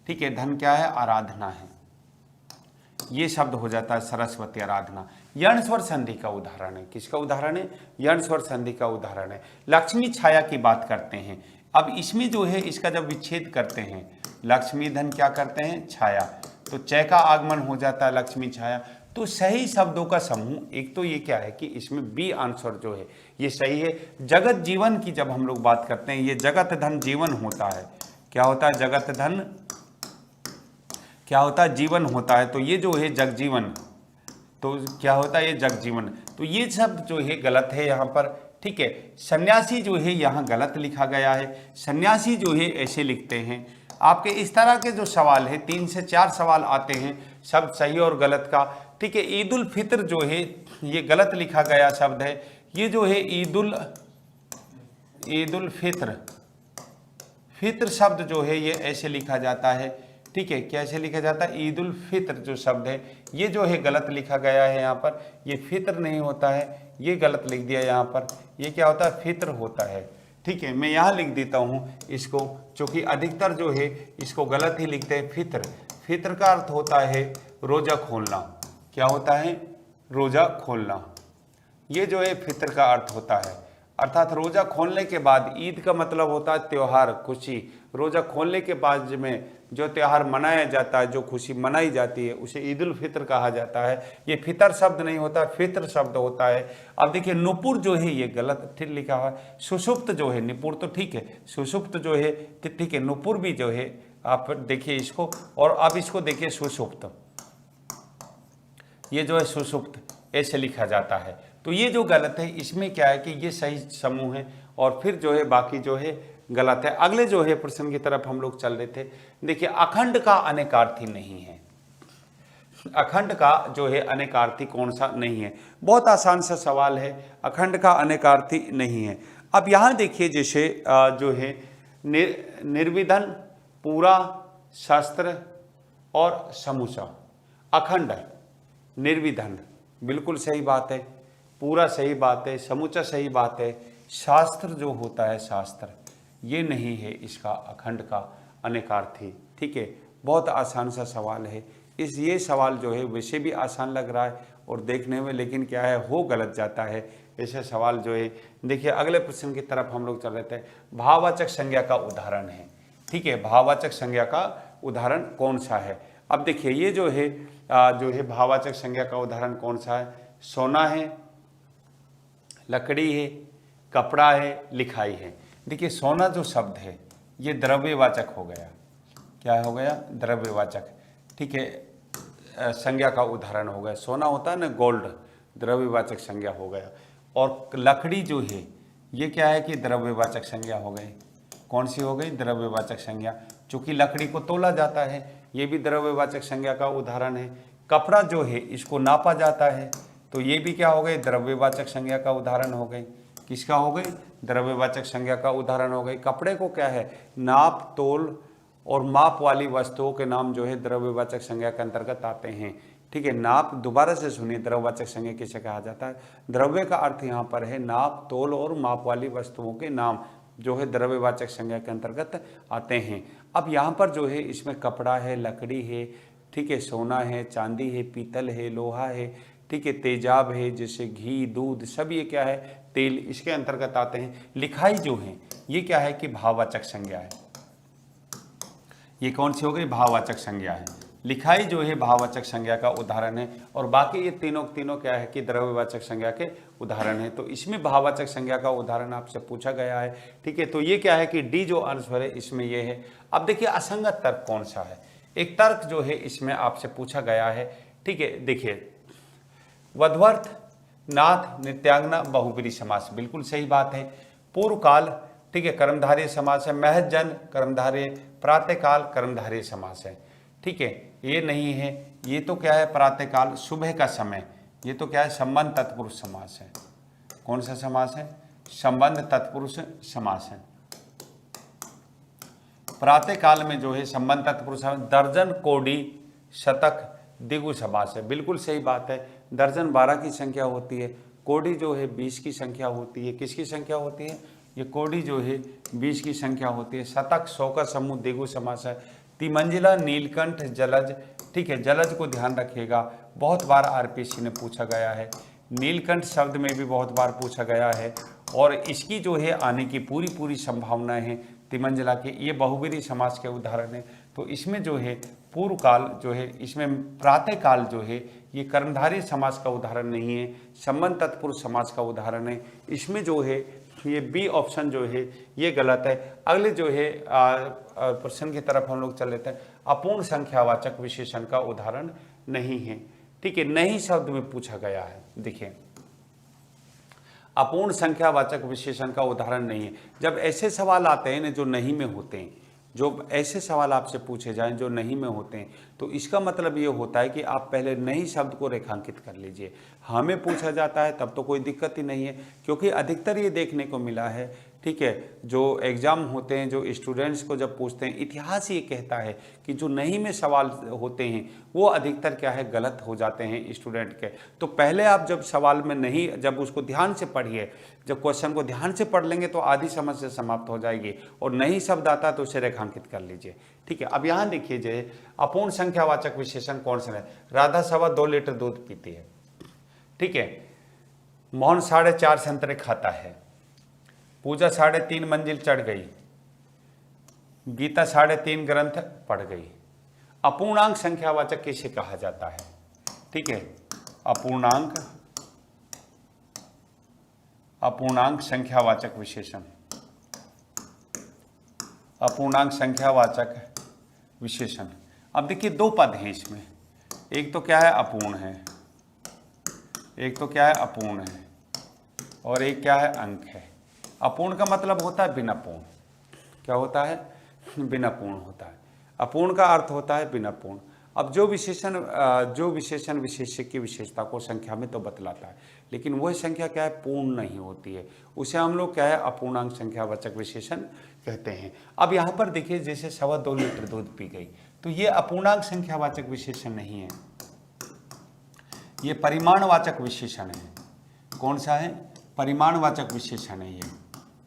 ठीक है, धन क्या है? आराधना है, ये शब्द हो जाता है सरस्वती आराधना। यण स्वर संधि का उदाहरण है, किसका उदाहरण है? यण स्वर संधि का उदाहरण है। लक्ष्मी छाया की बात करते हैं। अब इसमें जो है इसका जब विच्छेद करते हैं, लक्ष्मी धन क्या करते हैं? छाया, तो चय का आगमन हो जाता है लक्ष्मी छाया। तो सही शब्दों का समूह, एक तो ये क्या है कि इसमें बी आंसर जो है ये सही है। जगत जीवन की जब हम लोग बात करते हैं, ये जगत धन जीवन होता है, क्या होता है? जगत धन क्या होता है? जीवन होता है। तो ये जो है जगजीवन, तो क्या होता है? ये जगजीवन। तो ये शब्द जो है गलत है यहाँ पर, ठीक है। सन्यासी जो है यहाँ गलत लिखा गया है, सन्यासी जो है ऐसे लिखते हैं। आपके इस तरह के जो सवाल है, 3 से 4 सवाल आते हैं, शब्द सही और गलत का, ठीक है। ईद उल फित्र जो है ये गलत लिखा गया शब्द है। ये जो है ईद उल फित्र, फित्र शब्द जो है ये ऐसे लिखा जाता है, ठीक है। कैसे लिखा जाता है? ईद उल फित्र जो शब्द है ये जो है गलत लिखा गया है यहाँ पर, ये फित्र नहीं होता है, ये गलत लिख दिया यहाँ पर। ये क्या होता है? फित्र होता है, ठीक है। मैं यहाँ लिख देता हूँ इसको, क्योंकि अधिकतर जो है इसको गलत ही लिखते हैं। फित्र, फित्र का अर्थ होता है रोजा खोलना, क्या होता है? रोजा खोलना। ये जो है फित्र का अर्थ होता है, अर्थात रोजा खोलने के बाद। ईद का मतलब होता है त्योहार, खुशी। रोजा खोलने के बाद में जो त्योहार मनाया जाता है, जो खुशी मनाई जाती है, उसे ईद उल फित्र कहा जाता है। ये फितर शब्द नहीं होता, फित्र शब्द होता है। अब देखिए, नुपुर जो है ये गलत ठीक लिखा हुआ है। सुषुप्त जो है, निपुर तो ठीक है, सुषुप्त जो है ठीक है, नुपुर भी जो है, आप देखिए इसको, और अब इसको देखिए सुषुप्त, ये जो है सुषुप्त ऐसे लिखा जाता है। तो ये जो गलत है, इसमें क्या है कि ये सही समूह है, और फिर जो है बाकी जो है गलत है। अगले जो है प्रश्न की तरफ हम लोग चल रहे थे। देखिए, अखंड का अनेकार्थी नहीं है, अखंड का जो है अनेकार्थी कौन सा नहीं है? बहुत आसान सा सवाल है, अखंड का अनेकार्थी नहीं है। अब यहाँ देखिए, जैसे जो है निर्विधन, पूरा, शस्त्र और समूचा। अखंड, निर्विधन बिल्कुल सही बात है, पूरा सही बात है, समूचा सही बात है, शास्त्र जो होता है शास्त्र, ये नहीं है इसका अखंड का अनेकार्थी। ठीक है, बहुत आसान सा सवाल है। ये सवाल जो है वैसे भी आसान लग रहा है और देखने में, लेकिन क्या है, हो गलत जाता है ऐसे सवाल जो है। देखिए अगले प्रश्न की तरफ हम लोग चल रहे थे। भाववाचक संज्ञा का उदाहरण है। ठीक है, भाववाचक संज्ञा का उदाहरण कौन सा है? अब देखिए ये जो है भाववाचक संज्ञा का उदाहरण कौन सा है? सोना है, लकड़ी है, कपड़ा है, लिखाई है। देखिए सोना जो शब्द है ये द्रव्यवाचक हो गया। क्या हो गया? द्रव्यवाचक। ठीक है, संज्ञा का उदाहरण हो गया। सोना होता है ना गोल्ड, द्रव्यवाचक संज्ञा हो गया। और लकड़ी जो है ये क्या है कि द्रव्यवाचक संज्ञा हो गई। कौन सी हो गई? द्रव्यवाचक संज्ञा। चूंकि लकड़ी को तोला जाता है, ये भी द्रव्यवाचक संज्ञा का उदाहरण है। कपड़ा जो है इसको नापा जाता है, तो ये भी क्या हो गई? द्रव्यवाचक संज्ञा का उदाहरण हो गई। किसका हो गई? द्रव्यवाचक संज्ञा का उदाहरण हो गई। कपड़े को क्या है? नाप, तोल और माप वाली वस्तुओं के नाम जो है द्रव्यवाचक संज्ञा के अंतर्गत आते हैं। ठीक है, नाप, दोबारा से सुनिए, द्रव्यवाचक संज्ञा किसे कहा जाता है? द्रव्य का अर्थ यहाँ पर है नाप, तोल और माप वाली वस्तुओं के नाम जो है द्रव्यवाचक संज्ञा के अंतर्गत आते हैं। अब यहाँ पर जो है इसमें कपड़ा है, लकड़ी है, ठीक है, सोना है, चांदी है, पीतल है, लोहा है, ठीक है, तेजाब है, जैसे घी, दूध, सब ये क्या है? तेल, इसके अंतर्गत आते हैं। लिखाई जो है ये क्या है कि भाववाचक संज्ञा है। ये कौन सी हो गई? भाववाचक संज्ञा है। लिखाई जो है भाववाचक संज्ञा का उदाहरण है, और बाकी ये तीनों क्या है कि द्रव्यवाचक संज्ञा के उदाहरण है। तो इसमें भाववाचक संज्ञा का उदाहरण आपसे पूछा गया है। ठीक है, तो ये क्या है कि डी जो आंसर है इसमें ये है। अब देखिए असंगत तर्क कौन सा है? एक तर्क जो है इसमें आपसे पूछा गया है। ठीक है, देखिए वधवर्थ, नाथ, नित्यांगना, बहुब्रीहि समास, बिल्कुल सही बात है। पूर्व काल, ठीक है, कर्मधारय समास है। महज जन, कर्मधारय। प्रातःकाल, कर्मधारय समास है। ठीक है, ये नहीं है, ये तो क्या है? प्रातःकाल, सुबह का समय, ये तो क्या है? संबंध तत्पुरुष समास है। कौन सा समास है? संबंध तत्पुरुष समास है। प्रातःकाल में जो है संबंध तत्पुरुष, दर्जन, कोटि, शतक, द्विगु समास है। बिल्कुल सही बात है। दर्जन 12 की संख्या होती है, कोटि जो है 20 की संख्या होती है। किसकी संख्या होती है? ये कोटि जो है 20 की संख्या होती है। शतक 100 का समूह, द्विगु समास है। तिमंजिला, नीलकंठ, जलज, ठीक है, जलज को ध्यान रखिएगा, बहुत बार आरपीएससी ने पूछा गया है। नीलकंठ शब्द में भी बहुत बार पूछा गया है, और इसकी जो है आने की पूरी संभावना है तिमंजिला के। ये बहुब्रीहि समास के उदाहरण है। तो इसमें जो है पूर्व काल जो है, इसमें प्रातःकाल जो है ये कर्मधारय समास का उदाहरण नहीं है, संबंध तत्पुरुष समास का उदाहरण है। इसमें जो है ये बी ऑप्शन जो है ये गलत है। अगले जो है प्रश्न की तरफ हम लोग चल लेते हैं। अपूर्ण संख्यावाचक विशेषण का उदाहरण नहीं है। ठीक है, नहीं शब्द में पूछा गया है। देखिए अपूर्ण संख्यावाचक विशेषण का उदाहरण नहीं है। जब ऐसे सवाल आते हैं ना जो नहीं में होते हैं, जो ऐसे सवाल आपसे पूछे जाएं जो नहीं में होते हैं, तो इसका मतलब ये होता है कि आप पहले नहीं शब्द को रेखांकित कर लीजिए। हमें पूछा जाता है तब तो कोई दिक्कत ही नहीं है, क्योंकि अधिकतर ये देखने को मिला है, ठीक है, जो एग्ज़ाम होते हैं, जो स्टूडेंट्स को जब पूछते हैं, इतिहास ये कहता है कि जो नहीं में सवाल होते हैं वो अधिकतर क्या है, गलत हो जाते हैं स्टूडेंट के। तो पहले आप जब सवाल में नहीं, जब उसको ध्यान से पढ़िए, जब क्वेश्चन को ध्यान से पढ़ लेंगे तो आधी समस्या समाप्त हो जाएगी, और नहीं शब्द आता तो उसे रेखांकित कर लीजिए। ठीक है, अब यहाँ देखिए जो अपूर्ण संख्यावाचक विशेषण कौन सा है? राधा 2.25 लीटर दूध पीती है। ठीक है, मोहन 4.5 संतरे खाता है। पूजा 3.5 मंजिल चढ़ गई। गीता 3.5 ग्रंथ पढ़ गई। अपूर्णांक संख्यावाचक किसे कहा जाता है? ठीक है, अपूर्णांक संख्यावाचक विशेषण, अपूर्णांक संख्यावाचक विशेषण। अब देखिए दो पद हैं इसमें, एक तो क्या है, अपूर्ण है, एक तो क्या है, अपूर्ण है, और एक क्या है, अंक है। अपूर्ण का मतलब होता है बिना पूर्ण। क्या होता है? बिना पूर्ण होता है। अपूर्ण का अर्थ होता है बिना पूर्ण। अब जो विशेषण विशेष्य की विशेषता को संख्या में तो बतलाता है, लेकिन वह संख्या क्या है, पूर्ण नहीं होती है, उसे हम लोग क्या है, अपूर्णांक संख्यावाचक विशेषण कहते हैं। अब यहाँ पर देखिए, जैसे 2.25 लीटर दूध पी गई, तो ये अपूर्णांक संख्यावाचक विशेषण नहीं है, ये परिमाणवाचक विशेषण है। कौन सा है, परिमाणवाचक विशेषण है ये,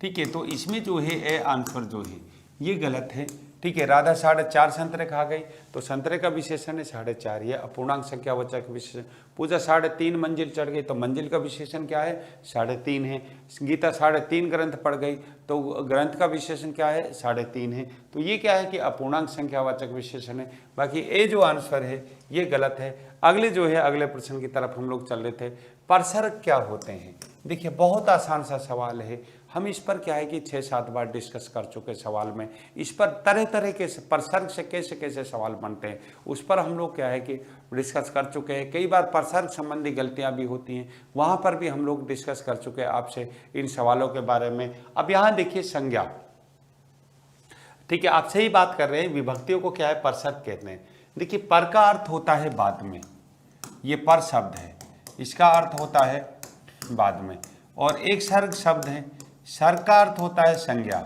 ठीक है। तो इसमें जो है ए आंसर जो है ये गलत है, ठीक है। राधा 4.5 संतरे खा गई, तो संतरे का विशेषण है 4.5, ये अपूर्णांक संख्यावाचक विशेषण। पूजा 3.5 मंजिल चढ़ गई, तो मंजिल का विशेषण क्या है, 3.5 है। गीता 3.5 ग्रंथ पढ़ गई, तो ग्रंथ का विशेषण क्या है, 3.5 है। तो ये क्या है कि अपूर्णांक संख्यावाचक विशेषण है। बाकी ए जो आंसर है ये गलत है। अगले जो है, अगले प्रश्न की तरफ हम लोग चल रहे थे, परसर्ग क्या होते हैं। देखिए बहुत आसान सा सवाल है, हम इस पर क्या है कि 6-7 बार डिस्कस कर चुके सवाल में। इस पर तरह तरह के परसर्ग से कैसे कैसे सवाल बनते हैं उस पर हम लोग क्या है कि डिस्कस कर चुके हैं। कई बार परसर्ग संबंधी गलतियां भी होती हैं, वहां पर भी हम लोग डिस्कस कर चुके हैं आपसे इन सवालों के बारे में। अब यहाँ देखिए संज्ञा, ठीक है, आपसे ही बात कर रहे हैं, विभक्तियों को क्या है, परसर्ग कहते हैं। देखिए पर का अर्थ होता है बाद में, ये पर शब्द है, इसका अर्थ होता है बाद में, और एक सर्ग शब्द है, सर्ग का अर्थ होता है संज्ञा,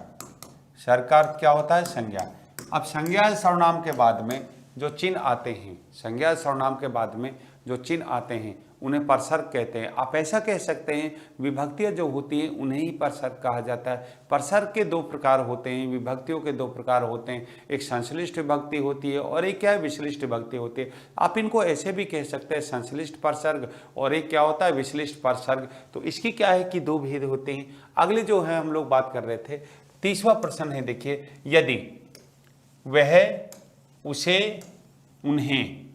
सर्ग का अर्थ क्या होता है, संज्ञा। अब संज्ञा सर्वनाम के बाद में जो चिन्ह आते हैं, संज्ञा सर्वनाम के बाद में जो चिन्ह आते हैं उन्हें परसर्ग कहते हैं। आप ऐसा कह सकते हैं, विभक्तियां जो होती हैं उन्हें ही परसर्ग कहा जाता है। परसर्ग के 2 प्रकार होते हैं, विभक्तियों के 2 प्रकार होते हैं, एक संश्लिष्ट विभक्ति होती है और एक क्या है, विश्लिष्ट विभक्ति होती है। आप इनको ऐसे भी कह सकते हैं, संश्लिष्ट परसर्ग, और एक क्या होता है, विश्लिष्ट परसर्ग। तो इसकी क्या है कि 2 भेद होते हैं। अगले जो है हम लोग बात कर रहे थे, 30वां प्रश्न है, देखिए, यदि वह, उसे, उन्हें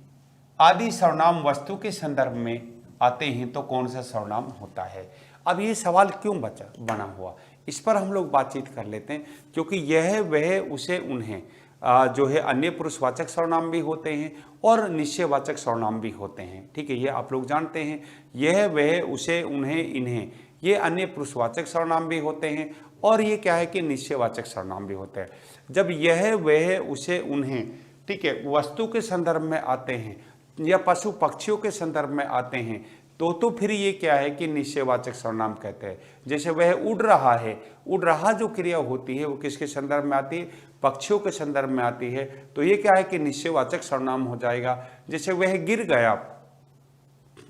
आदि सर्वनाम वस्तु के संदर्भ में आते हैं तो कौन सा सर्वनाम होता है। अब ये सवाल क्यों बना हुआ, इस पर हम लोग बातचीत कर लेते हैं, क्योंकि यह, वह, उसे, उन्हें जो है अन्य पुरुषवाचक सर्वनाम भी होते हैं और निश्चयवाचक सर्वनाम भी होते हैं, ठीक है, ये आप लोग जानते हैं। यह, वह, उसे, उन्हें, इन्हें, ये अन्य पुरुषवाचक सर्वनाम भी होते हैं और ये क्या है कि निश्चयवाचक सर्वनाम भी होते हैं। जब यह, वह, उसे, उन्हें, ठीक है, वस्तु के संदर्भ में आते हैं या पशु पक्षियों के संदर्भ में आते हैं तो फिर ये क्या है कि निश्चयवाचक सर्वनाम कहते हैं। जैसे वह उड़ रहा है, उड़ रहा जो क्रिया होती है वो किसके संदर्भ में आती है, पक्षियों के संदर्भ में आती है, तो ये क्या है कि निश्चयवाचक सर्वनाम हो जाएगा। जैसे वह गिर गया,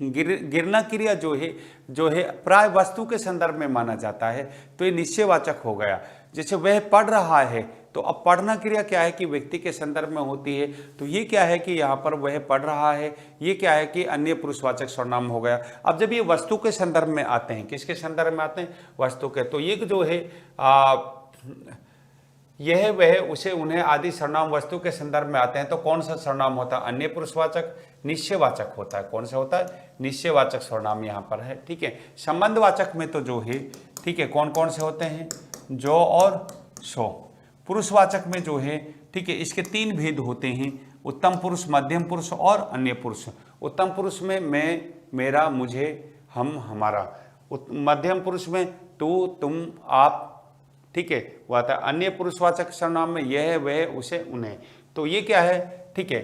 गिरना क्रिया जो है प्राय वस्तु के संदर्भ में माना जाता है, तो ये निश्चयवाचक हो गया। जैसे वह पढ़ रहा है, तो अब पढ़ना क्रिया क्या है कि व्यक्ति के संदर्भ में होती है, तो ये क्या है कि यहाँ पर वह पढ़ रहा है, ये क्या है कि अन्य पुरुषवाचक सर्वनाम हो गया। अब जब ये वस्तु के संदर्भ में आते हैं, किसके संदर्भ में आते हैं, वस्तु के, तो ये जो है यह, वह, उसे, उन्हें आदि सर्वनाम वस्तु के संदर्भ में आते हैं तो कौन सा सर्वनाम होता है, अन्य पुरुषवाचक, निश्चयवाचक होता है। कौन सा होता है, निश्चयवाचक सर्वनाम यहाँ पर है, ठीक है। संबंधवाचक में तो जो है, ठीक है, कौन कौन से होते हैं, जो और सो। पुरुषवाचक में जो है, ठीक है, इसके 3 भेद होते हैं, उत्तम पुरुष, मध्यम पुरुष और अन्य पुरुष। उत्तम पुरुष में मैं, मेरा, मुझे, हम, हमारा। मध्यम पुरुष में तू, तुम, आप, ठीक है, वो आता है। अन्य पुरुषवाचक सर्वनाम में यह, वह, उसे, उन्हें, तो ये क्या है, ठीक है,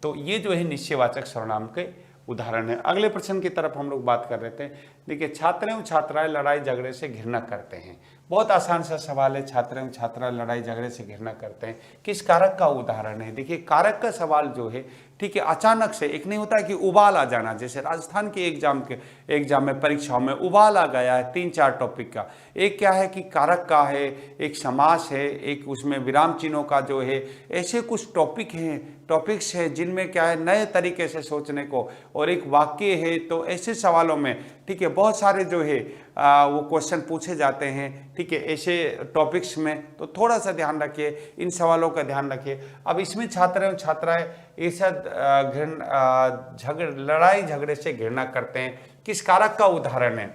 तो ये जो है निश्चयवाचक सर्वनाम के उदाहरण है। अगले प्रश्न की तरफ हम लोग बात कर रहे थे। देखिए, छात्र एवं छात्राएं लड़ाई झगड़े से घृणा करते हैं। बहुत आसान सा सवाल है, छात्र एवं छात्रा लड़ाई झगड़े से घृणा करते हैं, किस कारक का उदाहरण है। देखिए, कारक का सवाल जो है, ठीक है, अचानक से, एक नहीं होता है कि उबाल आ जाना, जैसे राजस्थान के एग्जाम में, परीक्षाओं में उबाल आ गया है 3-4 टॉपिक का। एक क्या है कि कारक का है, एक समास है, एक उसमें विराम चिन्हों का जो है, ऐसे कुछ टॉपिक्स है जिनमें क्या है नए तरीके से सोचने को, और एक वाक्य है। तो ऐसे सवालों में, ठीक है, बहुत सारे जो है वो क्वेश्चन पूछे जाते हैं, ठीक है, ऐसे टॉपिक्स में, तो थोड़ा सा ध्यान रखिए, इन सवालों का ध्यान रखिए। अब इसमें छात्र एवं छात्राएं ऐसा लड़ाई झगड़े से घृणा करते हैं, किस कारक का उदाहरण है,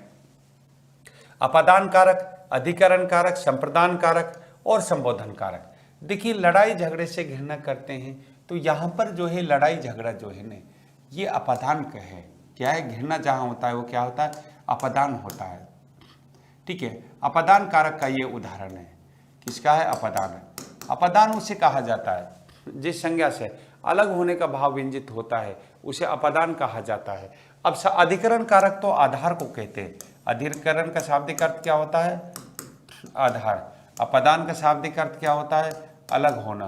अपादान कारक, अधिकरण कारक, संप्रदान कारक और संबोधन कारक। देखिए, लड़ाई झगड़े से घृणा करते हैं, तो यहाँ पर जो है लड़ाई झगड़ा जो है ना, ये अपादान का है, क्या है, घृणा जहाँ होता है वो क्या होता है, अपदान होता है, ठीक है। अपदान कारक का ये उदाहरण है, किसका है, अपदान। अपदान उसे कहा जाता है जिस संज्ञा से अलग होने का भाव व्यंजित होता है उसे अपदान कहा जाता है। अब अधिकरण कारक तो आधार को कहते हैं। अधिकरण का शाब्दिक अर्थ क्या होता है? आधार। अपदान का शाब्दिक अर्थ क्या होता है? अलग होना।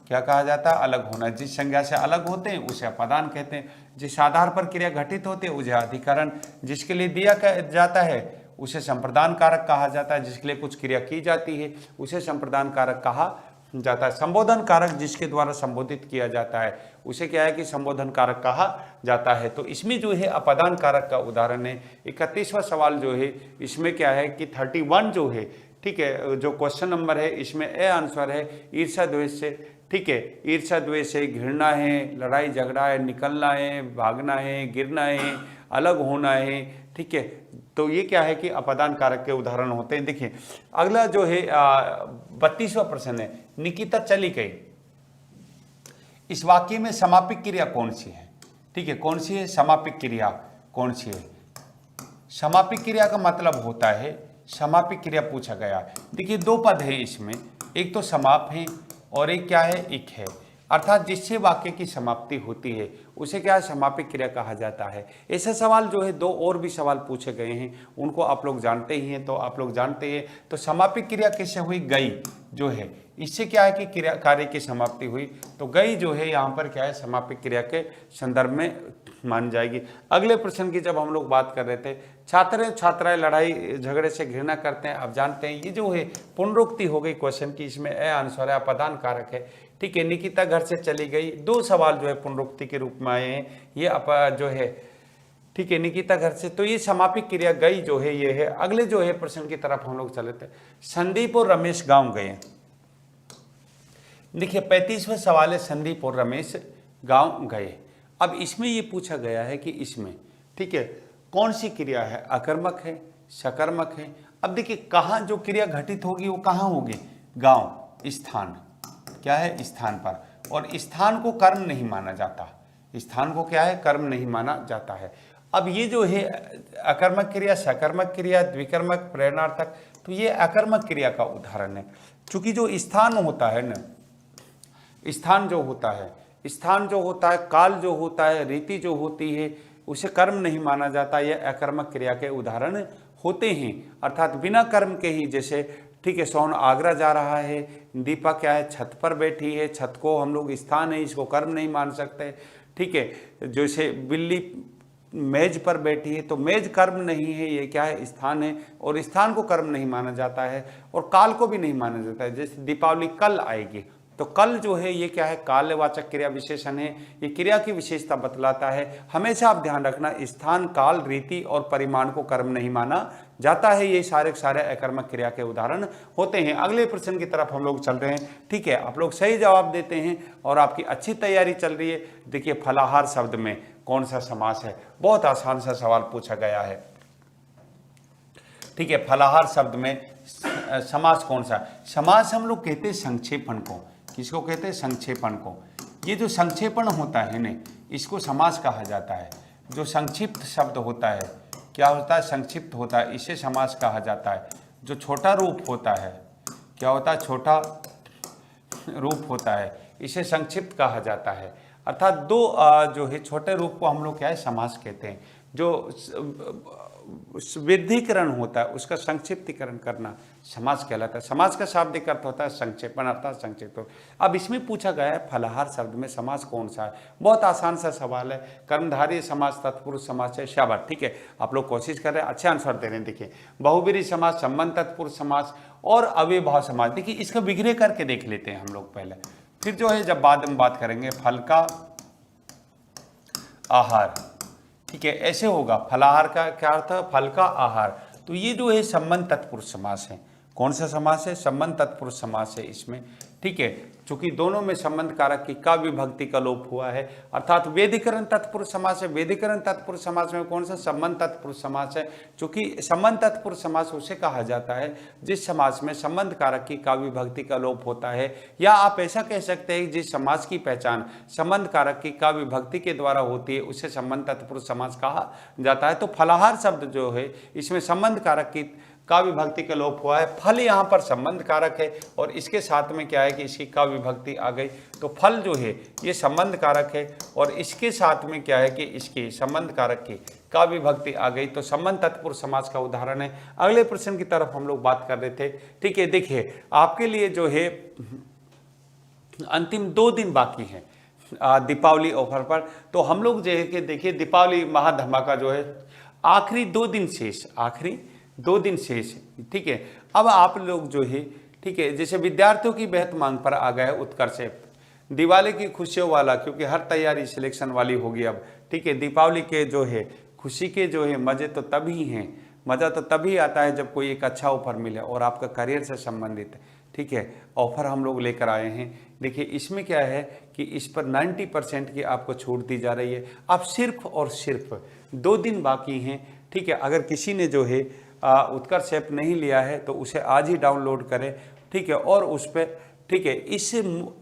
क्या कहा जाता है? अलग होना। जिस संज्ञा से अलग होते हैं उसे अपदान कहते हैं। जिस आधार पर क्रिया घटित होती है उसे अधिकरण। जिसके लिए दिया जाता है उसे संप्रदान कारक कहा जाता है। जिसके लिए कुछ क्रिया की जाती है उसे संप्रदान कारक कहा जाता है। संबोधन कारक जिसके द्वारा संबोधित किया जाता है उसे क्या है कि संबोधन कारक कहा जाता है। तो इसमें जो है अपदान कारक का उदाहरण है। 31वां सवाल जो है इसमें क्या है कि 31 जो है, ठीक है, जो क्वेश्चन नंबर है इसमें ए आंसर है ईर्ष्या द्वेष से। ठीक है, ईर्ष्या द्वेष है, घृणा है, लड़ाई झगड़ा है, निकलना है, भागना है, गिरना है, अलग होना है। ठीक है, तो ये क्या है कि अपदान कारक के उदाहरण होते हैं। देखिए अगला जो है 32वां प्रश्न है, निकिता चली गई। इस वाक्य में समापिक क्रिया कौन सी है? ठीक है, कौन सी है समापिक क्रिया? कौन सी है? समापिक क्रिया का मतलब होता है, समापिक क्रिया पूछा गया। देखिए दो पद है इसमें, एक तो समाप है और एक क्या है? इक है। अर्थात जिससे वाक्य की समाप्ति होती है उसे क्या है? समापिक क्रिया कहा जाता है। ऐसे सवाल जो है दो और भी सवाल पूछे गए हैं, उनको आप लोग जानते ही हैं। तो आप लोग जानते हैं तो समापिक क्रिया किससे हुई? गई जो है, इससे क्या है कि क्रिया कार्य की समाप्ति हुई। तो गई जो है यहाँ पर क्या है? समापिक क्रिया के संदर्भ में मान जाएगी। अगले प्रश्न की जब हम लोग बात कर रहे थे, छात्र छात्राएं लड़ाई झगड़े से घृणा करते हैं। आप जानते हैं ये जो है पुनरुक्ति हो गई क्वेश्चन की, इसमें ए आंसर है, अपदान कारक है। ठीक है, निकिता घर से चली गई। दो सवाल जो है पुनरुक्ति के रूप में आए हैं, ये जो है, ठीक है, निकिता घर से, तो ये समापिक क्रिया गई जो है ये है। अगले जो है प्रश्न की तरफ हम लोग चले थे, संदीप और रमेश गांव गए। देखिए 35वां सवाल है, संदीप और रमेश गांव गए। अब इसमें ये पूछा गया है कि इसमें, ठीक है, कौन सी क्रिया है? अकर्मक है, सकर्मक है। अब देखिए कहाँ जो क्रिया घटित होगी वो कहाँ होगी? गांव, स्थान। क्या है? स्थान पर। और स्थान को कर्म नहीं माना जाता। स्थान को क्या है? कर्म नहीं माना जाता है। अब ये जो है अकर्मक क्रिया, सकर्मक क्रिया, द्विकर्मक, प्रेरणार्थक, तो ये अकर्मक क्रिया का उदाहरण है। क्योंकि जो स्थान होता है ना, स्थान जो होता है, काल जो होता है, रीति जो होती है, उसे कर्म नहीं माना जाता। यह अकर्मक क्रिया के उदाहरण होते हैं। अर्थात बिना कर्म के ही, जैसे ठीक है सोहन आगरा जा रहा है, दीपा क्या है? छत पर बैठी है। छत को हम लोग स्थान है, इसको कर्म नहीं मान सकते। ठीक है, जैसे बिल्ली मेज पर बैठी है, तो मेज कर्म नहीं है, ये क्या है? स्थान है। और स्थान को कर्म नहीं माना जाता है और काल को भी नहीं माना जाता है। जैसे दीपावली कल आएगी, तो कल जो है ये क्या है? कालवाचक क्रिया विशेषण है, ये क्रिया की विशेषता बतलाता है। हमेशा आप ध्यान रखना, स्थान, काल, रीति और परिमाण को कर्म नहीं माना जाता है। ये सारे अकर्मक क्रिया के उदाहरण होते हैं। अगले प्रश्न की तरफ हम लोग चल रहे हैं। ठीक है, आप लोग सही जवाब देते हैं और आपकी अच्छी तैयारी चल रही है। देखिए फलाहार शब्द में कौन सा समास है? बहुत आसान सा सवाल पूछा गया है। ठीक है, फलाहार शब्द में समास कौन सा? समास हम लोग कहते हैं संक्षेपण को। किसको कहते हैं? संक्षेपण को। ये जो संक्षेपण होता है ना, इसको समास कहा जाता है। जो संक्षिप्त शब्द होता है, क्या होता है? संक्षिप्त होता है, इसे समास कहा जाता है। जो छोटा रूप होता है, क्या होता है? छोटा रूप होता है, इसे संक्षिप्त कहा जाता है। अर्थात दो जो है छोटे रूप को हम लोग क्या है? समास कहते हैं। जो वृद्धिकरण होता है उसका संक्षिप्तीकरण करना समास कहलाता है। समास का शाब्दिक अर्थ होता है संक्षेपण, अर्थात संक्षिप्त। अब इसमें पूछा गया है फलाहार शब्द में समास कौन सा है? बहुत आसान सा सवाल है। कर्मधारय समास, तत्पुरुष समास है। शाबाश, ठीक है, आप लोग कोशिश कर रहे हैं, अच्छे आंसर दे रहे हैं। देखिए बहुब्रीहि समास, संबंध तत्पुरुष समास और अव्ययभाव समास। देखिए इसका विग्रह करके देख लेते हैं हम लोग पहले, फिर जो है जब बाद में बात करेंगे। फल का आहार, ठीक है, ऐसे होगा। फलाहार का क्या अर्थ है? फल का आहार। तो ये जो है संबंध तत्पुरुष समास है। कौन सा समास है? संबंध तत्पुरुष समास है इसमें। ठीक है, चूंकि दोनों में संबंध कारक की का विभक्ति का लोप हुआ है, अर्थात वेदिकरण तत्पुरुष समास है। वेदिकरण तत्पुरुष समास में कौन सा? संबंध तत्पुरुष समास है। चूंकि संबंध तत्पुरुष समास उसे कहा जाता है जिस समास में संबंध कारक की का विभक्ति का लोप होता है, या आप ऐसा कह सकते हैं जिस समास की पहचान संबंध कारक की का विभक्ति के द्वारा होती है उसे संबंध तत्पुरुष समास कहा जाता है। तो फलाहार शब्द जो है इसमें संबंध कारक की का विभक्ति का लोप हुआ है। फल यहाँ पर संबंध कारक है और इसके साथ में क्या है कि इसकी का विभक्ति आ गई, तो फल जो है ये संबंध कारक है और इसके साथ में क्या है कि इसकी संबंध कारक की का विभक्ति आ गई, तो संबंध तत्पुरुष समास का उदाहरण है। अगले प्रश्न की तरफ हम लोग बात कर रहे थे। ठीक है, देखिए आपके लिए जो है अंतिम 2 दिन बाकी हैं दीपावली ऑफर पर, तो हम लोग जो है कि देखिए दीपावली महाधमाका जो है आखिरी 2 दिन शेष, आखिरी 2 दिन शेष। ठीक है, अब आप लोग जो है ठीक है, जैसे विद्यार्थियों की बेहद मांग पर आ गए उत्कर्ष ऐप, दिवाली की खुशियों वाला, क्योंकि हर तैयारी सिलेक्शन वाली होगी अब। ठीक है, दीपावली के जो है खुशी के जो है मज़े तो तभी हैं, मज़ा तो तभी आता है जब कोई एक अच्छा ऑफर मिले और आपका करियर से संबंधित ठीक है ऑफर हम लोग लेकर आए हैं। देखिए इसमें क्या है कि इस पर 90% की आपको छूट दी जा रही है। आप सिर्फ और सिर्फ 2 दिन बाकी हैं। ठीक है, अगर किसी ने जो है उत्कर्ष ऐप नहीं लिया है तो उसे आज ही डाउनलोड करें। ठीक है, और उस पर ठीक है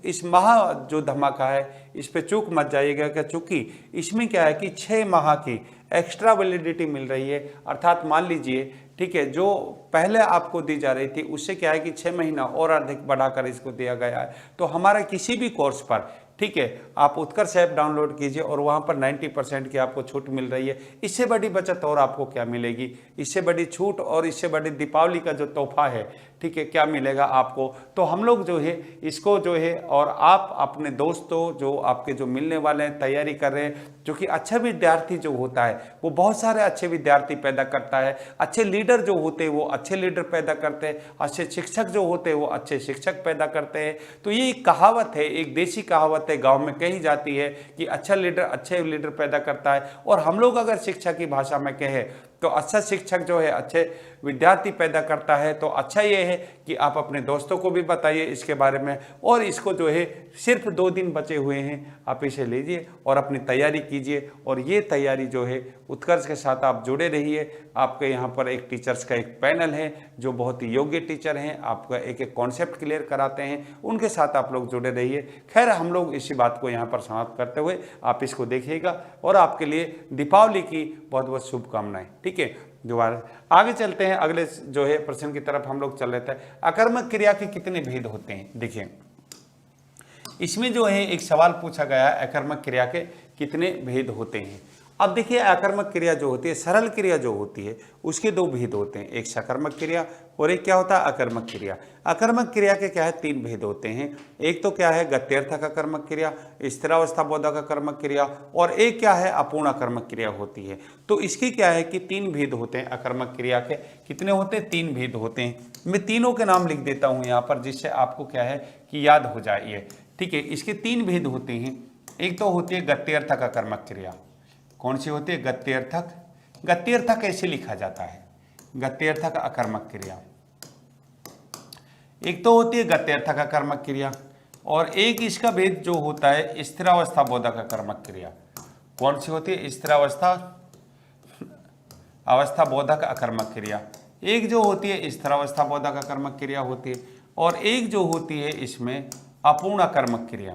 इस माह जो धमाका है इस पे चूक मत जाइएगा क्या, चूंकि इसमें क्या है कि 6 माह की एक्स्ट्रा वैलिडिटी मिल रही है। अर्थात मान लीजिए ठीक है जो पहले आपको दी जा रही थी उससे क्या है कि 6 महीना और अधिक बढ़ाकर इसको दिया गया है। तो हमारा किसी भी कोर्स पर ठीक है आप उत्कर्ष ऐप डाउनलोड कीजिए और वहाँ पर 90% की आपको छूट मिल रही है। इससे बड़ी बचत और आपको क्या मिलेगी, इससे बड़ी छूट और इससे बड़ी दीपावली का जो तोहफा है ठीक है क्या मिलेगा आपको। तो हम लोग जो है इसको जो है और आप अपने दोस्तों जो आपके जो मिलने वाले हैं तैयारी कर रहे हैं, जो कि अच्छा विद्यार्थी जो होता है वो बहुत सारे अच्छे विद्यार्थी पैदा करता है, अच्छे लीडर जो होते हैं वो अच्छे लीडर पैदा करते हैं, अच्छे शिक्षक जो होते हैं वो अच्छे शिक्षक पैदा करते हैं। तो ये एक कहावत है, एक देसी कहावत है, गांव में कही जाती है कि अच्छा लीडर अच्छे लीडर पैदा करता है। और हम लोग अगर शिक्षा की भाषा में कहें तो अच्छा शिक्षक जो है अच्छे विद्यार्थी पैदा करता है। तो अच्छा ये है कि आप अपने दोस्तों को भी बताइए इसके बारे में, और इसको जो है सिर्फ 2 दिन बचे हुए हैं आप इसे लीजिए और अपनी तैयारी कीजिए। और ये तैयारी जो है उत्कर्ष के साथ आप जुड़े रहिए। आपके यहाँ पर एक टीचर्स का एक पैनल है जो बहुत ही योग्य टीचर हैं, आपका एक एक कॉन्सेप्ट क्लियर कराते हैं, उनके साथ आप लोग जुड़े रहिए। खैर हम लोग इसी बात को यहाँ पर समाप्त करते हुए आप इसको देखिएगा और आपके लिए दीपावली की बहुत बहुत शुभकामनाएं। ठीक है, दोबारा आगे चलते हैं, अगले जो है प्रश्न की तरफ हम लोग चल रहे थे। अकर्मक क्रिया के कितने भेद होते हैं? देखिए इसमें जो है एक सवाल पूछा गया है, अकर्मक क्रिया के कितने भेद होते हैं। अब देखिए अकर्मक क्रिया जो होती है, सरल क्रिया जो होती है उसके 2 भेद होते हैं, एक सकर्मक क्रिया और एक क्या होता है अकर्मक क्रिया। अकर्मक क्रिया के क्या है 3 भेद होते हैं। एक तो क्या है गत्यर्थक अकर्मक क्रिया, स्थिरावस्था बोधक अकर्मक क्रिया, और एक क्या है अपूर्ण अकर्मक क्रिया होती है। तो इसकी क्या है कि 3 भेद होते हैं अकर्मक क्रिया के। कितने होते हैं? 3 भेद होते हैं। मैं तीनों के नाम लिख देता हूँ यहाँ पर जिससे आपको क्या है कि याद हो जाए। ठीक है, इसके 3 भेद होते हैं। एक तो होती है गत्यर्थक अकर्मक क्रिया। कौन सी होती है? गत्यर्थक। गत्यर्थक कैसे लिखा जाता है? गत्यर्थक अकर्मक क्रिया। एक तो होती है गत्यर्थक अकर्मक क्रिया और एक इसका भेद जो होता है स्थिरावस्था बोधक अकर्मक क्रिया। कौन सी होती है? अवस्था बोधक अकर्मक क्रिया। एक जो होती है स्थिरावस्था बोधक अकर्मक क्रिया होती है और एक जो होती है इसमें अपूर्ण अकर्मक क्रिया।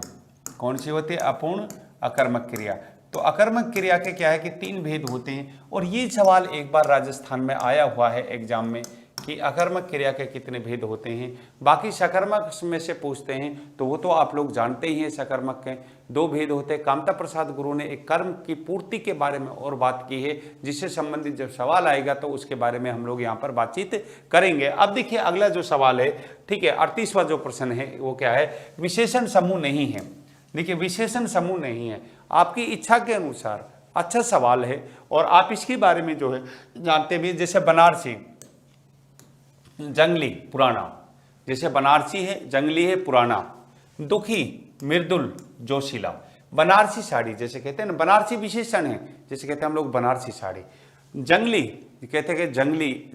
कौन सी होती है? अपूर्ण अकर्मक क्रिया। तो अकर्मक क्रिया के क्या है कि 3 भेद होते हैं। और ये सवाल एक बार राजस्थान में आया हुआ है एग्जाम में कि अकर्मक क्रिया के कितने भेद होते हैं। बाकी सकर्मक में से पूछते हैं तो वो तो आप लोग जानते ही हैं। सकर्मक के 2 भेद होते हैं। कामता प्रसाद गुरु ने एक कर्म की पूर्ति के बारे में और बात की है, जिससे संबंधित जब सवाल आएगा तो उसके बारे में हम लोग यहाँ पर बातचीत करेंगे। अब देखिए अगला जो सवाल है, ठीक है 38वां जो प्रश्न है वो क्या है? विशेषण समूह नहीं है। देखिए विशेषण समूह नहीं है, आपकी इच्छा के अनुसार। अच्छा सवाल है और आप इसके बारे में जो है जानते भी। जैसे बनारसी, जंगली, पुराना। जैसे बनारसी है, जंगली है, पुराना। दुखी, मृदुल, जोशीला। बनारसी साड़ी जैसे कहते हैं ना, बनारसी विशेषण है, जैसे कहते हैं हम लोग बनारसी साड़ी। जंगली कहते हैं कि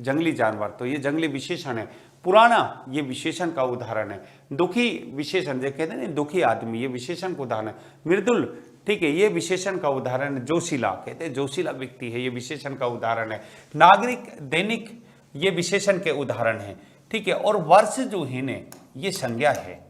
जंगली जानवर, तो ये जंगली विशेषण है। पुराना ये विशेषण का उदाहरण है। दुखी विशेषण जो कहते हैं ना दुखी आदमी, ये विशेषण का उदाहरण है। मृदुल, ठीक है, ये विशेषण का उदाहरण है। जोशीला कहते हैं जोशीला व्यक्ति है, ये विशेषण का उदाहरण है। नागरिक, दैनिक, ये विशेषण के उदाहरण है। ठीक है, और वर्ष जो है ने ये संज्ञा है।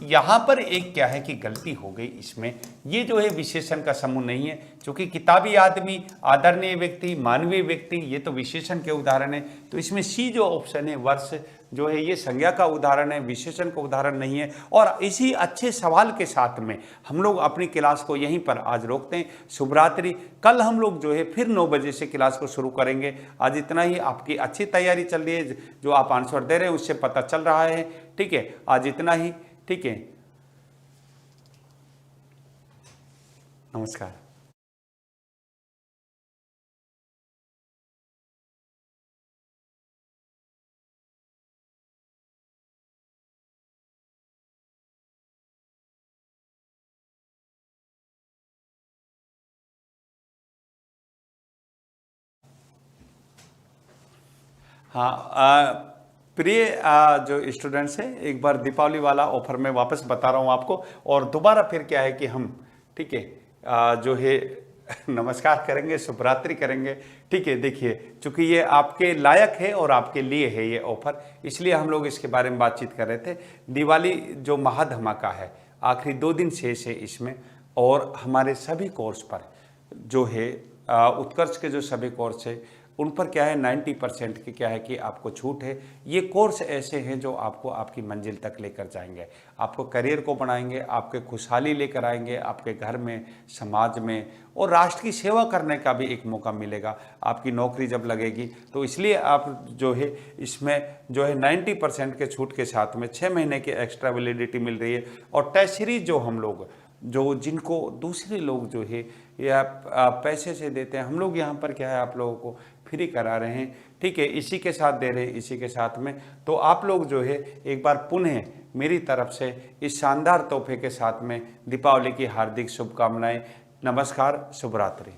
यहाँ पर एक क्या है कि गलती हो गई इसमें, ये जो है विशेषण का समूह नहीं है, क्योंकि किताबी आदमी, आदरणीय व्यक्ति, मानवीय व्यक्ति, ये तो विशेषण के उदाहरण है। तो इसमें सी जो ऑप्शन है वर्ष जो है ये संज्ञा का उदाहरण है, विशेषण का उदाहरण नहीं है। और इसी अच्छे सवाल के साथ में हम लोग अपनी क्लास को यहीं पर आज रोकते हैं। शुभ रात्रि। कल हम लोग जो है फिर 9 बजे से क्लास को शुरू करेंगे। आज इतना ही। आपकी अच्छी तैयारी चल रही है, जो आप आंसर दे रहे हैं उससे पता चल रहा है। ठीक है, आज इतना ही। ठीक है, नमस्कार। हाँ, प्रिय जो स्टूडेंट्स हैं, एक बार दीपावली वाला ऑफर मैं वापस बता रहा हूँ आपको। और दोबारा फिर क्या है कि हम, ठीक है, जो है नमस्कार करेंगे, शुभरात्रि करेंगे। ठीक है, देखिए चूंकि ये आपके लायक है और आपके लिए है ये ऑफर, इसलिए हम लोग इसके बारे में बातचीत कर रहे थे। दिवाली जो महाधमाका है, आखिरी 2 दिन शेष है इसमें। और हमारे सभी कोर्स पर जो है उत्कर्ष के जो सभी कोर्स है उन पर क्या है 90% की क्या है कि आपको छूट है। ये कोर्स ऐसे हैं जो आपको आपकी मंजिल तक लेकर जाएंगे, आपको करियर को बनाएंगे, आपके खुशहाली लेकर आएंगे, आपके घर में, समाज में, और राष्ट्र की सेवा करने का भी एक मौका मिलेगा आपकी नौकरी जब लगेगी। तो इसलिए आप जो है इसमें जो है 90% के छूट के साथ में 6 महीने की एक्स्ट्रा वैलिडिटी मिल रही है। और टेस्ट सीरीज जो हम लोग जिनको दूसरे लोग जो है या पैसे से देते हैं, हम लोग यहाँ पर क्या है आप लोगों को फ्री करा रहे हैं। ठीक है, इसी के साथ दे रहे हैं, इसी के साथ में। तो आप लोग जो है एक बार पुनः मेरी तरफ से इस शानदार तोहफे के साथ में दीपावली की हार्दिक शुभकामनाएं। नमस्कार, शुभ रात्रि।